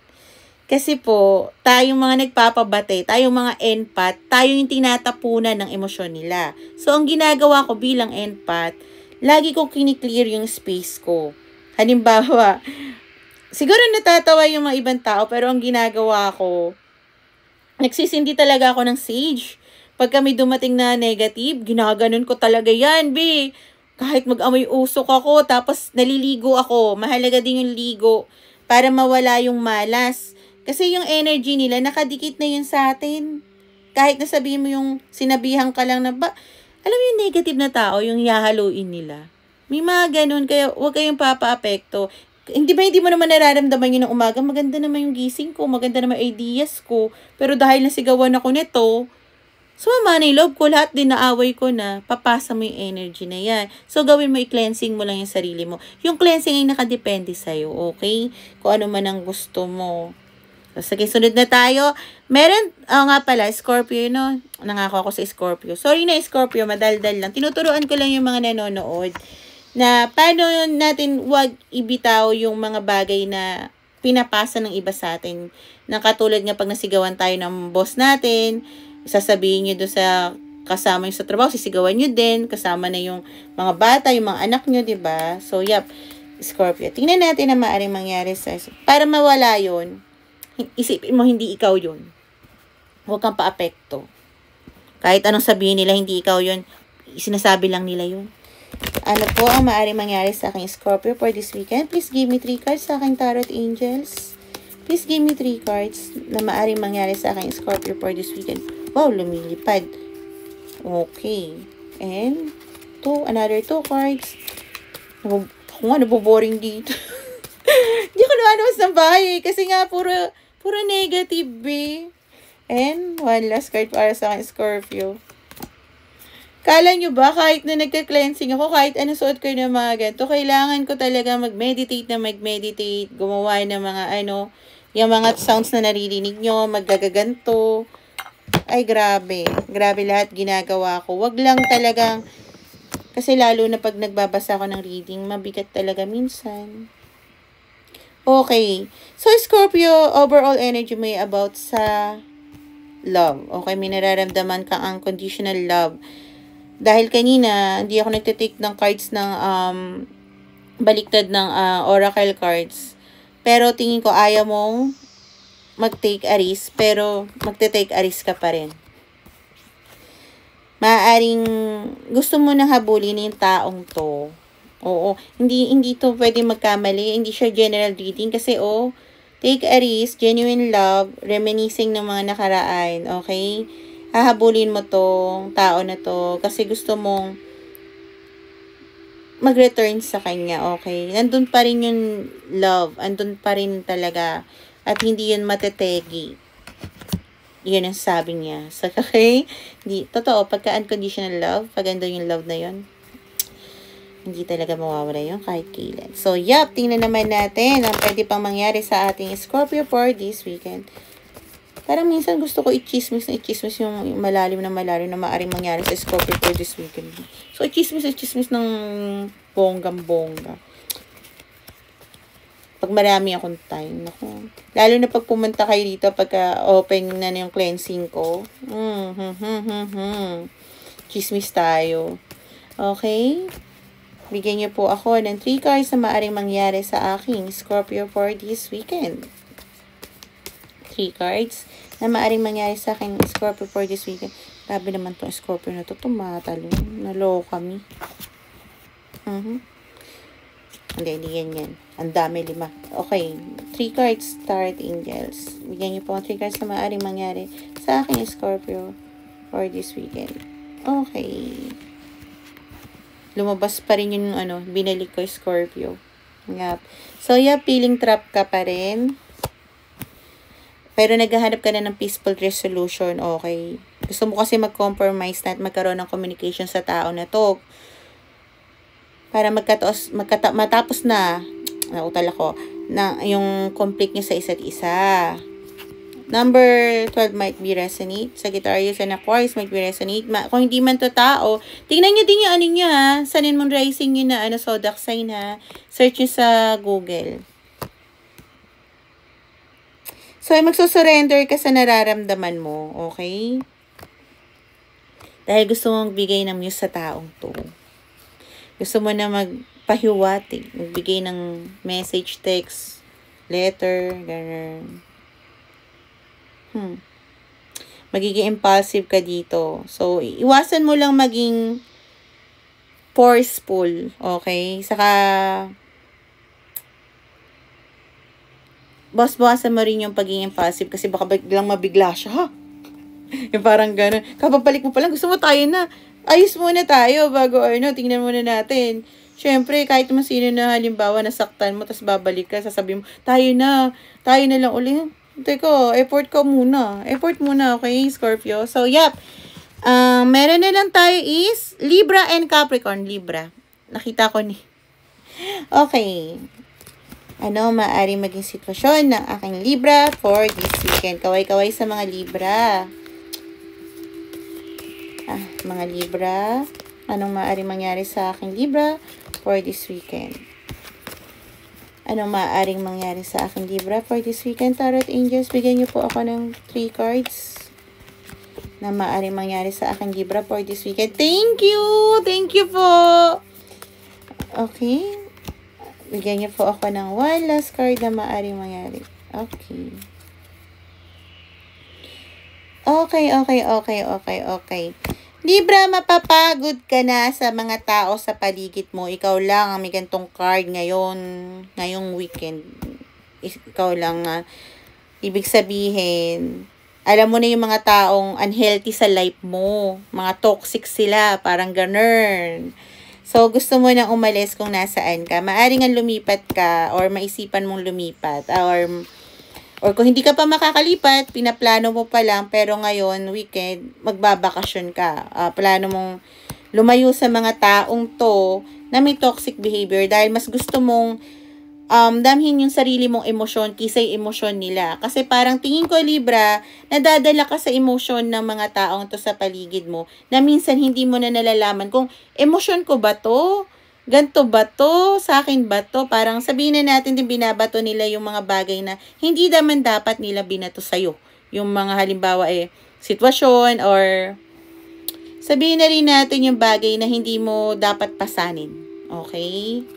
Kasi po, tayong mga nagpapabate, tayong mga empath, tayo yung tinatapunan ng emosyon nila. So, ang ginagawa ko bilang empath, lagi kong kiniklear yung space ko. Halimbawa, siguro natatawa yung mga ibang tao, pero ang ginagawa ko, nagsisindi talaga ako ng sage. Pag kami dumating na negative, ginaganon ko talaga yan, be. Kahit mag-amoy usok ako, tapos naliligo ako. Mahalaga din yung ligo para mawala yung malas. Kasi yung energy nila, nakadikit na yun sa atin. Kahit nasabihin mo yung sinabihan ka lang na alam mo yung negative na tao, yung yahaluin nila. May mga ganun, kaya huwag kayong papa-apekto. Hindi mo naman nararamdaman yun ng umaga, maganda naman yung gising ko, maganda naman ideas ko. Pero dahil nasigawan ako nito, sumama na yung loob ko, lahat din naaway ko na, papasa mo yung energy na yan. So, gawin mo, i-cleansing mo lang yung sarili mo. Yung cleansing ay nakadepende sa'yo, okay? Kung ano man ang gusto mo. So, sige, sunod na tayo. Meron, nga pala, Scorpio, no? Nangako ako sa Scorpio. Sorry na, Scorpio, madaldal lang. Tinuturuan ko lang yung mga nanonood na paano natin wag ibitaw yung mga bagay na pinapasa ng iba sa atin. Na katulad nga pag nasigawan tayo ng boss natin, sasabihin nyo doon sa kasama nyo sa trabaho, sisigawan nyo din, kasama na yung mga bata, yung mga anak nyo, diba? So, Scorpio. Tingnan natin na maaaring mangyari para mawala yun. Isipin mo, hindi ikaw yun. Huwag kang paapekto. Kahit anong sabihin nila, hindi ikaw yun. Sinasabi lang nila yun. Ano po ang maaaring mangyari sa aking Scorpio for this weekend? Please give me 3 cards sa aking Tarot Angels. Please give me 3 cards na maaaring mangyari sa aking Scorpio for this weekend. Wow, lumilipad. Okay. And, another 2 cards. Ako nga, naboboring dito. Hindi ko naman ng bahay kasi nga, puro negative, eh. And, 1 last card para sa akin, Scorpio. Kala nyo ba, kahit na nagka-cleansing ako, kahit anong suot ko ng mga ganito, kailangan ko talaga mag-meditate, gumawa ng mga yung mga sounds na naririnig nyo, maggagaganto. Ay, grabe. Grabe lahat ginagawa ko. Wag lang talagang, kasi lalo na pag nagbabasa ako ng reading, mabigat talaga minsan. Okay. So, Scorpio, overall energy mo about sa love. Okay, may nararamdaman kang unconditional love. Dahil kanina, hindi ako nagtitake ng cards ng baliktad ng oracle cards. Pero tingin ko ayaw mong mag-take a risk, pero magte-take a risk ka pa rin. Maaaring gusto mo nang habulin yung taong to. Oo, hindi to pwede magkamali. Hindi siya general reading kasi take a risk, genuine love, reminiscing ng mga nakaraan, okay? Hahabulin mo tong tao na to kasi gusto mong mag-return sa kanya, okay? Nandun pa rin yung love, andun pa rin talaga at hindi yun matetegi. Yun ang sabi niya. So, okay? Totoo, pagka unconditional love, pag andun yung love na yun, hindi talaga mawawala yun kahit kailan. So, tingnan naman natin ang pwede pang mangyari sa ating Scorpio for this weekend. Parang minsan gusto ko i-chismis yung malalim na maaring mangyari sa Scorpio for this weekend. So, i-chismis ng bonggang-bongga. Pag marami akong time, naku. Lalo na pag pumunta kayo dito, pagka open na yung cleansing ko. Chismis tayo. Okay? Bigyan niyo po ako ng 3 cards na maaaring mangyari sa aking Scorpio for this weekend. 3 cards na maaring mangyari sa akin, Scorpio, for this weekend. Grabe naman tong Scorpio na to. Tumatalo. Naloko kami. Hindi yan. Ang dami, 5. Okay. 3 cards, Tarot Angels. Bigyan niyo po ang 3 cards na maaring mangyari sa akin, Scorpio, for this weekend. Okay. Lumabas pa rin yung binalik ko, Scorpio. Yep. So, feeling trap ka pa rin. Pero naghahanap ka na ng peaceful resolution, okay? Gusto mo kasi mag-compromise na at magkaroon ng communication sa tao na to. Para matapos na, nautal ako, na yung conflict nyo sa isa't isa. Number 12 might be resonate. Sagittarius and Aquarius might be resonate. Kung hindi man to tao, tingnan nyo din yung nyo ha. Sanin mong rising nyo na zodiac sign ha. Search nyo sa Google. So, magsusurrender ka sa nararamdaman mo, okay? Dahil gusto mong bigay ng news sa taong to. Gusto mo na magpahiwatig, magbigay ng message, text, letter, gano'n. Magiging impulsive ka dito. So, iwasan mo lang maging forceful, okay? Saka, bawasan mo rin yung pagiging impulsive kasi baka biglang mabigla siya, ha? Yung parang gano'n. Kapabalik mo pa lang, gusto mo tayo na. Ayos muna tayo bago tingnan muna natin. Siyempre, kahit naman sino na halimbawa nasaktan mo, tapos babalik ka, sasabihin mo, tayo na lang ulit. Teko, effort muna, okay, Scorpio? So, meron na lang tayo is Libra and Capricorn. Libra. Nakita ko ni. Okay. Ano maaari maging sitwasyon ng aking Libra for this weekend? Kaway-kaway sa mga Libra. Mga Libra. Anong maaari mangyari sa aking Libra for this weekend? Anong maaaring mangyari sa aking Libra for this weekend? Tarot Angels, bigyan niyo po ako ng 3 cards na maaaring mangyari sa aking Libra for this weekend. Thank you! Thank you po! Okay. Bigyan niyo po ako ng 1 last card na maaaring mangyari. Okay. Okay. Libra, mapapagod ka na sa mga tao sa paligid mo. Ikaw lang ang may gantong card ngayong weekend. Ikaw lang. Ibig sabihin, alam mo na yung mga taong unhealthy sa life mo. Mga toxic sila, parang ganun. So, gusto mo nang umalis kung nasaan ka. Maaring nga lumipat ka or maisipan mong lumipat. Or kung hindi ka pa makakalipat, pinaplano mo pa lang, pero ngayon, weekend, magbabakasyon ka. Plano mong lumayo sa mga taong to na may toxic behavior dahil mas gusto mong damhin yung sarili mong emosyon kaysa yung emosyon nila. Kasi parang tingin ko, Libra, nadadala ka sa emosyon ng mga taong to sa paligid mo na minsan hindi mo na nalalaman kung emosyon ko ba to? Ganto ba to? Sa akin ba to? Parang sabihin na natin din binabato nila yung mga bagay na hindi naman dapat nila binato sa'yo. Yung mga halimbawa sitwasyon or sabihin na rin natin yung bagay na hindi mo dapat pasanin. Okay?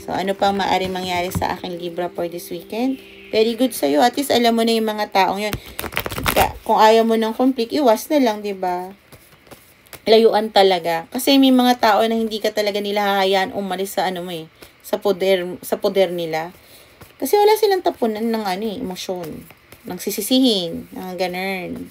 So, ano pang maaaring mangyari sa aking Libra for this weekend? Very good sa'yo. At least alam mo na yung mga taong yun. Kung ayaw mo ng conflict, iwas na lang, diba? Layuan talaga. Kasi may mga tao na hindi ka talaga nila hahayaan umalis sa sa poder nila. Kasi wala silang tapunan ng emosyon. Ng sisisihin. Ng ganun.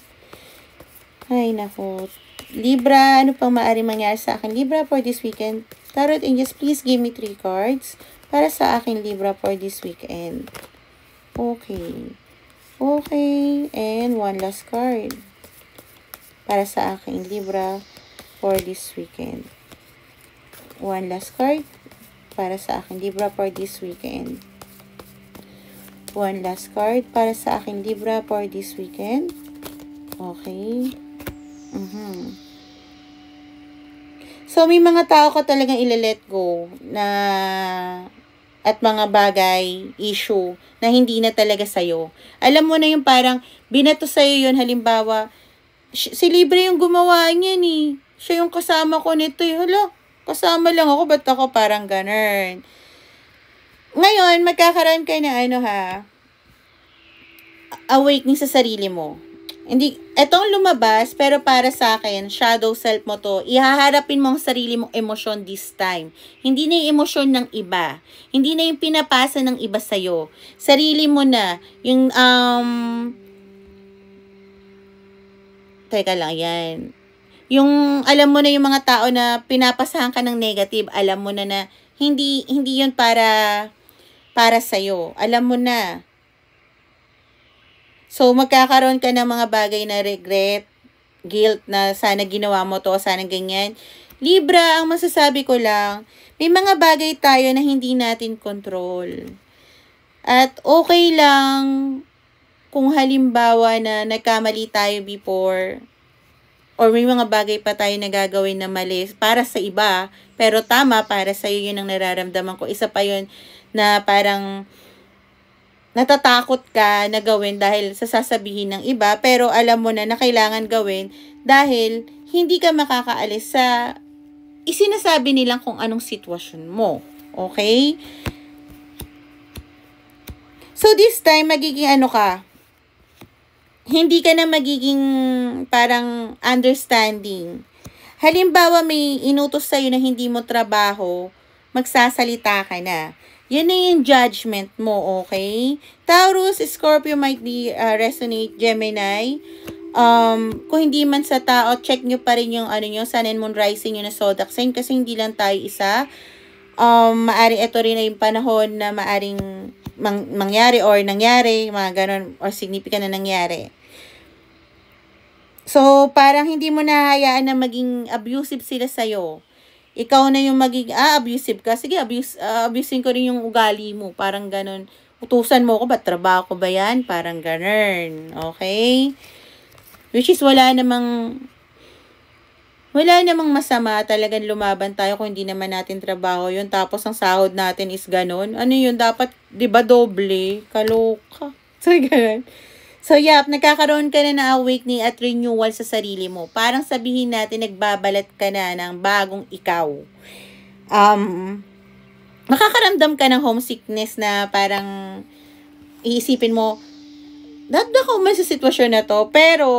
Ay, naku. Libra, ano pang maaaring mangyari sa akin Libra for this weekend? Tarot Angels, please give me 3 cards para sa akin Libra for this weekend. Okay. And 1 last card para sa akin Libra for this weekend. 1 last card para sa akin Libra for this weekend. 1 last card para sa akin Libra for this weekend. Okay. So, may mga tao ka talagang ila-let go na at mga bagay, issue, na hindi na talaga sa'yo. Alam mo na yung parang binato sa'yo yun, halimbawa, si Libra yung gumawa niyan eh. Siya yung kasama ko nito eh. Hala, kasama lang ako, ba't ako parang ganun? Ngayon, magkakaroon ka na awakening sa sarili mo. Hindi, etong lumabas, pero para sa akin, shadow self mo to. Ihaharapin mo ang sarili mong emosyon this time. Hindi na yung emosyon ng iba. Hindi na yung pinapasa ng iba sa'yo. Sarili mo na. Yung, teka lang, yan. Yung, alam mo na yung mga tao na pinapasahan ka ng negative, alam mo na hindi yun para sa'yo. Alam mo na. So, magkakaroon ka ng mga bagay na regret, guilt na sana ginawa mo to, sana ganyan. Libra, ang masasabi ko lang, may mga bagay tayo na hindi natin control. At okay lang kung halimbawa na nagkamali tayo before, or may mga bagay pa tayo na gagawin na mali para sa iba, pero tama para sa iyo, yun ang nararamdaman ko. Isa pa yun na parang natatakot ka na gawin dahil sa sasabihin ng iba, pero alam mo na kailangan gawin dahil hindi ka makakaalis sa isinasabi nilang kung anong sitwasyon mo. Okay? So, this time, magiging hindi ka na magiging parang understanding. Halimbawa, may inutos sa'yo na hindi mo trabaho, magsasalita ka na. Yan na yung judgment mo, okay? Taurus, Scorpio might be resonate, Gemini. Kung hindi man sa tao, check nyo pa rin yung nyo, Sun and Moon Rising nyo na zodiac sign kasi hindi lang tayo isa. Maari ito rin na yung panahon na maaring mangyari or nangyari, mga ganon, or significant na nangyari. So, parang hindi mo nahahayaan na maging abusive sila sa'yo. Ikaw na yung magiging, abusive ka. Sige, abusin ko rin yung ugali mo. Parang ganun. Utusan mo ko ba? Trabaho ko ba yan? Parang ganun. Okay? Which is wala namang masama. Talagang lumaban tayo kung hindi naman natin trabaho yun. Tapos ang sahod natin is ganun. Ano yun? Dapat, di ba, doble? Kaloka. So, ganun. So, nagkakaroon ka na ng awakening at renewal sa sarili mo. Parang sabihin natin, nagbabalat ka na ng bagong ikaw. Makakaramdam ka ng homesickness na parang iisipin mo, dapat ako man sa sitwasyon na to, pero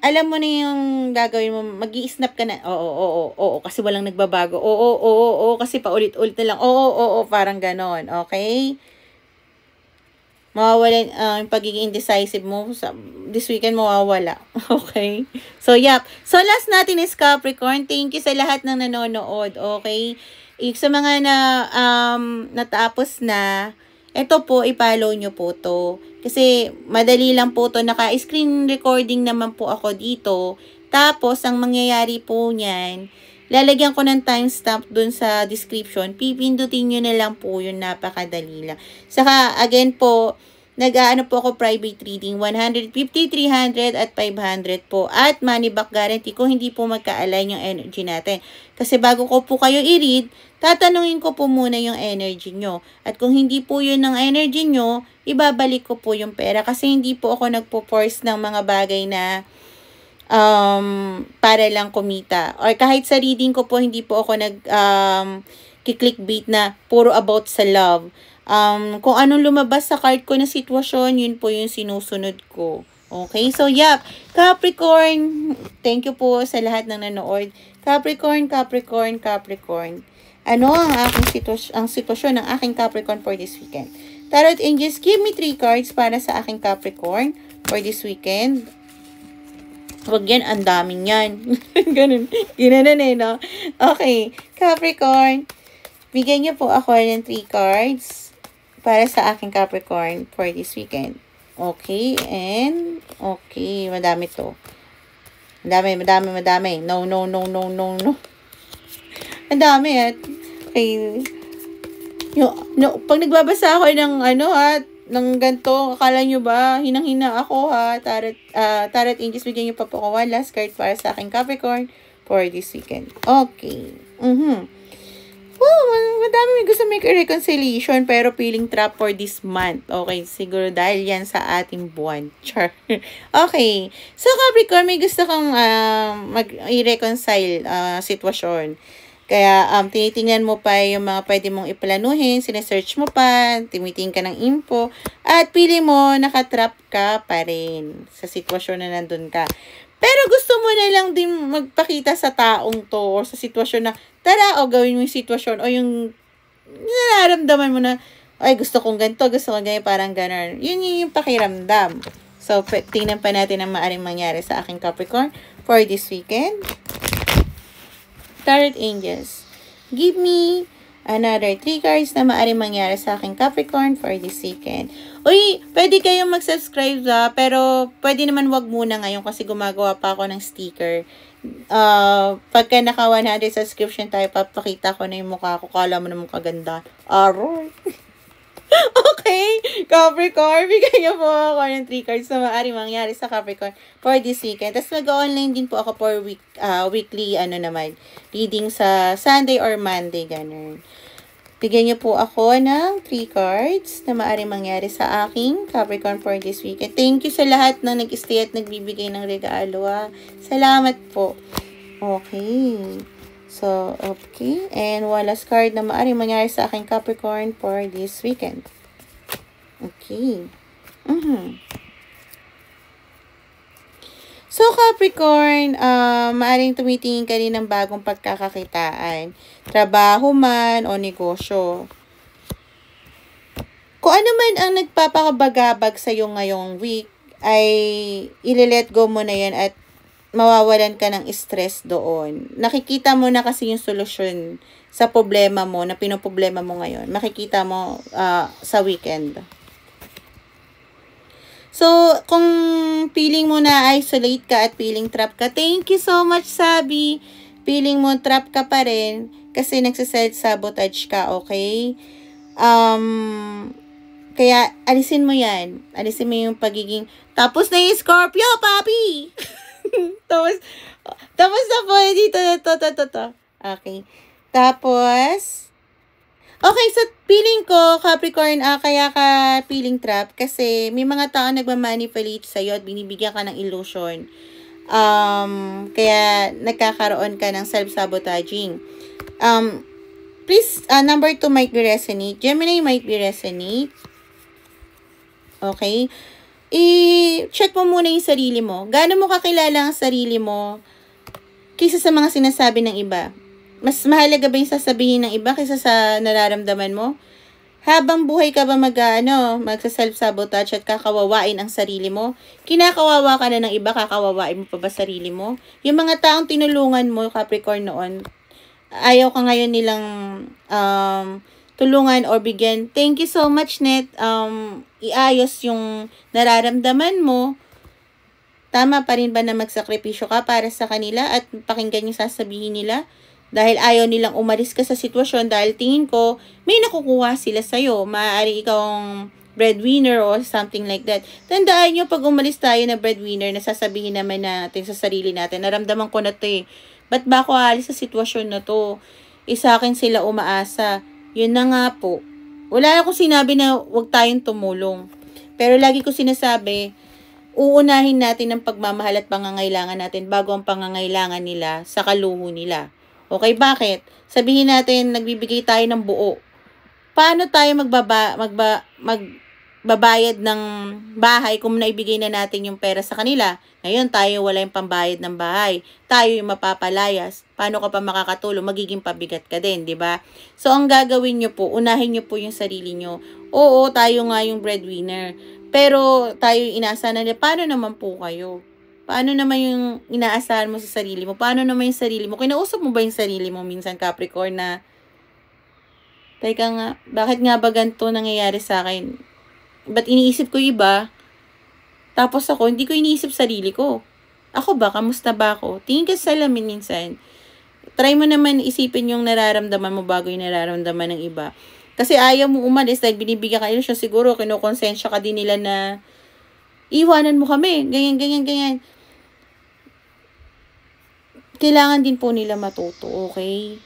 alam mo na yung gagawin mo, mag-i-snap ka na, oo, kasi walang nagbabago, oo, kasi paulit-ulit na lang, oo, parang ganon, okay? Mawawala yung pagiging indecisive mo. This weekend, mawawala. Okay? So, So, last natin is Capricorn. Thank you sa lahat ng nanonood. Okay? Sa mga natapos na, ito po, i-follow nyo po to. Kasi, madali lang po to. Naka-screen recording naman po ako dito. Tapos, ang mangyayari po niyan, lalagyan ko ng timestamp dun sa description. Pipindutin nyo na lang po yun. Napakadali lang. Saka, again po, nag-aano po ako private reading. 150, 300, at 500 po. At money back guarantee kung hindi po magka-align yung energy natin. Kasi bago ko po kayo i-read, tatanungin ko po muna yung energy nyo. At kung hindi po yun ng energy nyo, ibabalik ko po yung pera. Kasi hindi po ako nagpo-force ng mga bagay na para lang kumita. Or kahit sa reading ko po, hindi po ako clickbait na puro about sa love. Kung anong lumabas sa card ko na sitwasyon, yun po yung sinusunod ko. Okay? So, Capricorn, thank you po sa lahat ng nanood. Capricorn. Ano ang sitwasyon ng aking Capricorn for this weekend? Tarot Angels, give me 3 cards para sa aking Capricorn for this weekend. Wag yan, ang daming yan. Ganun. Ginanon no? Okay. Capricorn. Bigyan niyo po ako ng 3 cards para sa aking Capricorn for this weekend. Okay. And, okay. Madami to. Madami. No. Madami Okay. Pag nagbabasa ako ng ng ganito, akala nyo ba, hinang-hina ako Tarot Angels, bigyan nyo pa po ako 1 last card para sa aking Capricorn for this weekend. Okay. Wow, madami may gusto make a reconciliation pero feeling trap for this month. Okay, siguro dahil yan sa ating buwan. Char. Okay. So, Capricorn, may gusto kang mag-reconcile sitwasyon. Kaya, tinitingnan mo pa yung mga pwede mong iplanuhin, sinesearch mo pa, timitingin ka ng info, at pili mo, nakatrap ka pa rin sa sitwasyon na nandun ka. Pero gusto mo na lang din magpakita sa taong to, o sa sitwasyon na, tara, o gawin mo yung sitwasyon, o yung nararamdaman mo na, ay, gusto kong ganito, gusto kong ganyan, parang ganon. Yun yung pakiramdam. So, tingnan pa natin ang maaaring mangyari sa aking Capricorn for this weekend. Tarot Angels, give me another 3 cards na maaaring mangyari sa aking Capricorn for this weekend. Uy, pwede kayong mag-subscribe pero pwede naman wag muna ngayon kasi gumagawa pa ako ng sticker. Pagka naka 100 subscription tayo, papakita ko na yung mukha ko. Kala mo naman kaganda. Aroy. Okay, Capricorn, bigyan niyo po ako ng 3 cards na maaaring mangyari sa Capricorn for this weekend. Tapos mag-online din po ako for weekly, reading sa Sunday or Monday, ganun. Bigyan niyo po ako ng 3 cards na maaaring mangyari sa aking Capricorn for this weekend. Thank you sa lahat na nag-stay at nagbibigay ng regalo. Salamat po. Okay. So, okay. And one last card na maaaring mangyari sa aking Capricorn for this weekend. Okay. So, Capricorn, maaaring tumitingin ka rin ng bagong pagkakakitaan. Trabaho man o negosyo. Kung ano man ang nagpapakabagabag sa'yo ngayong week, ay ile-let go mo na yan at mawawalan ka ng stress doon. Nakikita mo na kasi yung solusyon sa problema mo, na pinoproblema mo ngayon. Makikita mo sa weekend. So, kung feeling mo na isolate ka at feeling trap ka, thank you so much, Sabi. Feeling mo trap ka pa rin kasi nagsaself-sabotage ka, okay? Kaya, alisin mo yan. Alisin mo yung pagiging, tapos na yung Scorpio, papi! tapos na po dito, to. Okay. Tapos, okay, so feeling ko, Capricorn, kaya ka feeling trap kasi may mga tao nagmamanipulate sa'yo at binibigyan ka ng illusion. Kaya nagkakaroon ka ng self-sabotaging. Please, number 2 might be resonate. Gemini might be resonate. Okay. I-check mo muna yung sarili mo. Gaano mo kakilala ang sarili mo kaysa sa mga sinasabi ng iba? Mas mahalaga ba yung sasabihin ng iba kaysa sa nararamdaman mo? Habang buhay ka ba magsa-self-sabotage at kakawawain ang sarili mo? Kinakawawa ka na ng iba, kakawawain mo pa ba sarili mo? Yung mga taong tinulungan mo, Capricorn, noon, ayaw ka ngayon nilang tulungan or bigyan. Thank you so much, Net. Iayos yung nararamdaman mo. Tama pa rin ba na magsakripisyo ka para sa kanila at pakinggan yung sasabihin nila? Dahil ayaw nilang umalis ka sa sitwasyon dahil tingin ko may nakukuha sila sa'yo. Maaari ikaw ang breadwinner or something like that. Tandaan nyo, pag umalis tayo na breadwinner, nasasabihin naman natin sa sarili natin, naramdaman ko na to eh. Ba't ba ako aalis sa sitwasyon na to? Sa akin sila umaasa. Yun na nga po. Wala akong sinabi na huwag tayong tumulong. Pero lagi ko sinasabi, uunahin natin ang pagmamahal at pangangailangan natin bago ang pangangailangan nila sa kaluho nila. Okay, bakit? Sabihin natin, nagbibigay tayo ng buo. Paano tayo magbabayad ng bahay kung naibigay na natin yung pera sa kanila? Ngayon, tayo wala yung pambayad ng bahay. Tayo yung mapapalayas. Paano ka pa makakatulong? Magiging pabigat ka din, di ba? So, ang gagawin nyo po, unahin nyo po yung sarili nyo. Oo, tayo nga yung breadwinner. Pero, tayo yung inaasahan nila. Paano naman po kayo? Paano naman yung inaasahan mo sa sarili mo? Paano naman yung sarili mo? Kinausap mo ba yung sarili mo minsan, Capricorn, na teka nga, bakit nga ba ganito nangyayari sa akin? Ba't iniisip ko iba? Tapos ako, hindi ko iniisip sarili ko. Ako ba? Kamusta ba ako? Tingin ka sa salamin minsan. Try mo naman isipin yung nararamdaman mo bago yung nararamdaman ng iba. Kasi ayaw mo umalis dahil binibigyan ka ilusyon. Siguro, kinukonsensya ka din nila na iwanan mo kami. Ganyan. Kailangan din po nila matuto, okay?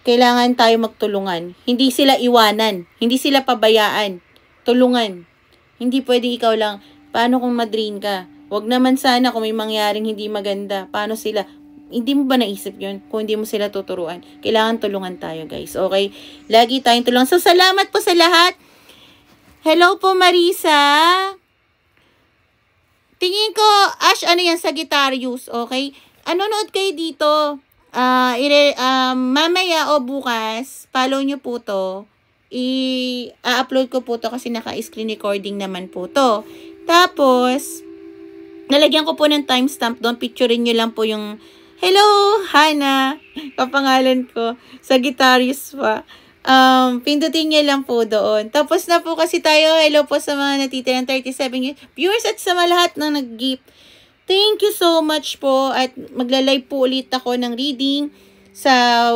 Kailangan tayo magtulungan. Hindi sila iwanan. Hindi sila pabayaan. Tulungan. Hindi pwedeng ikaw lang, paano kung ma-drain ka? Huwag naman sana kung may mangyaring hindi maganda. Paano sila? Hindi mo ba naisip yun? Kung hindi mo sila tuturuan, kailangan tulungan tayo, guys. Okay? Lagi tayong tulungan. So, salamat po sa lahat. Hello po, Marisa. Tingin ko, Ash, ano yan, Sagittarius, okay? Anonood kayo dito. Mamaya o bukas, follow nyo po to. I-upload ko po to kasi naka-screen recording naman po to. Tapos, nalagyan ko po ng timestamp doon. Picturein nyo lang po yung, hello, Hana. Kapangalan ko. Sagittarius pa. Pindutin nyo lang po doon. Tapos na po kasi tayo. Hello po sa mga natitirang 37 viewers at sa mga lahat na nag-gift. Thank you so much po. At magla-live po ulit ako ng reading sa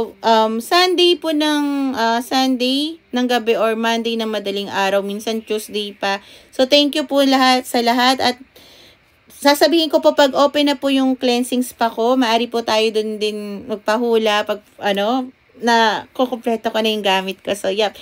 Sunday po ng Sunday ng gabi or Monday ng madaling araw. Minsan Tuesday pa. So, thank you po sa lahat. At sasabihin ko po pag open na po yung cleansing spa ko, maaari po tayo dun din magpahula pag na kukumpleto ko na yung gamit ko. So, yep.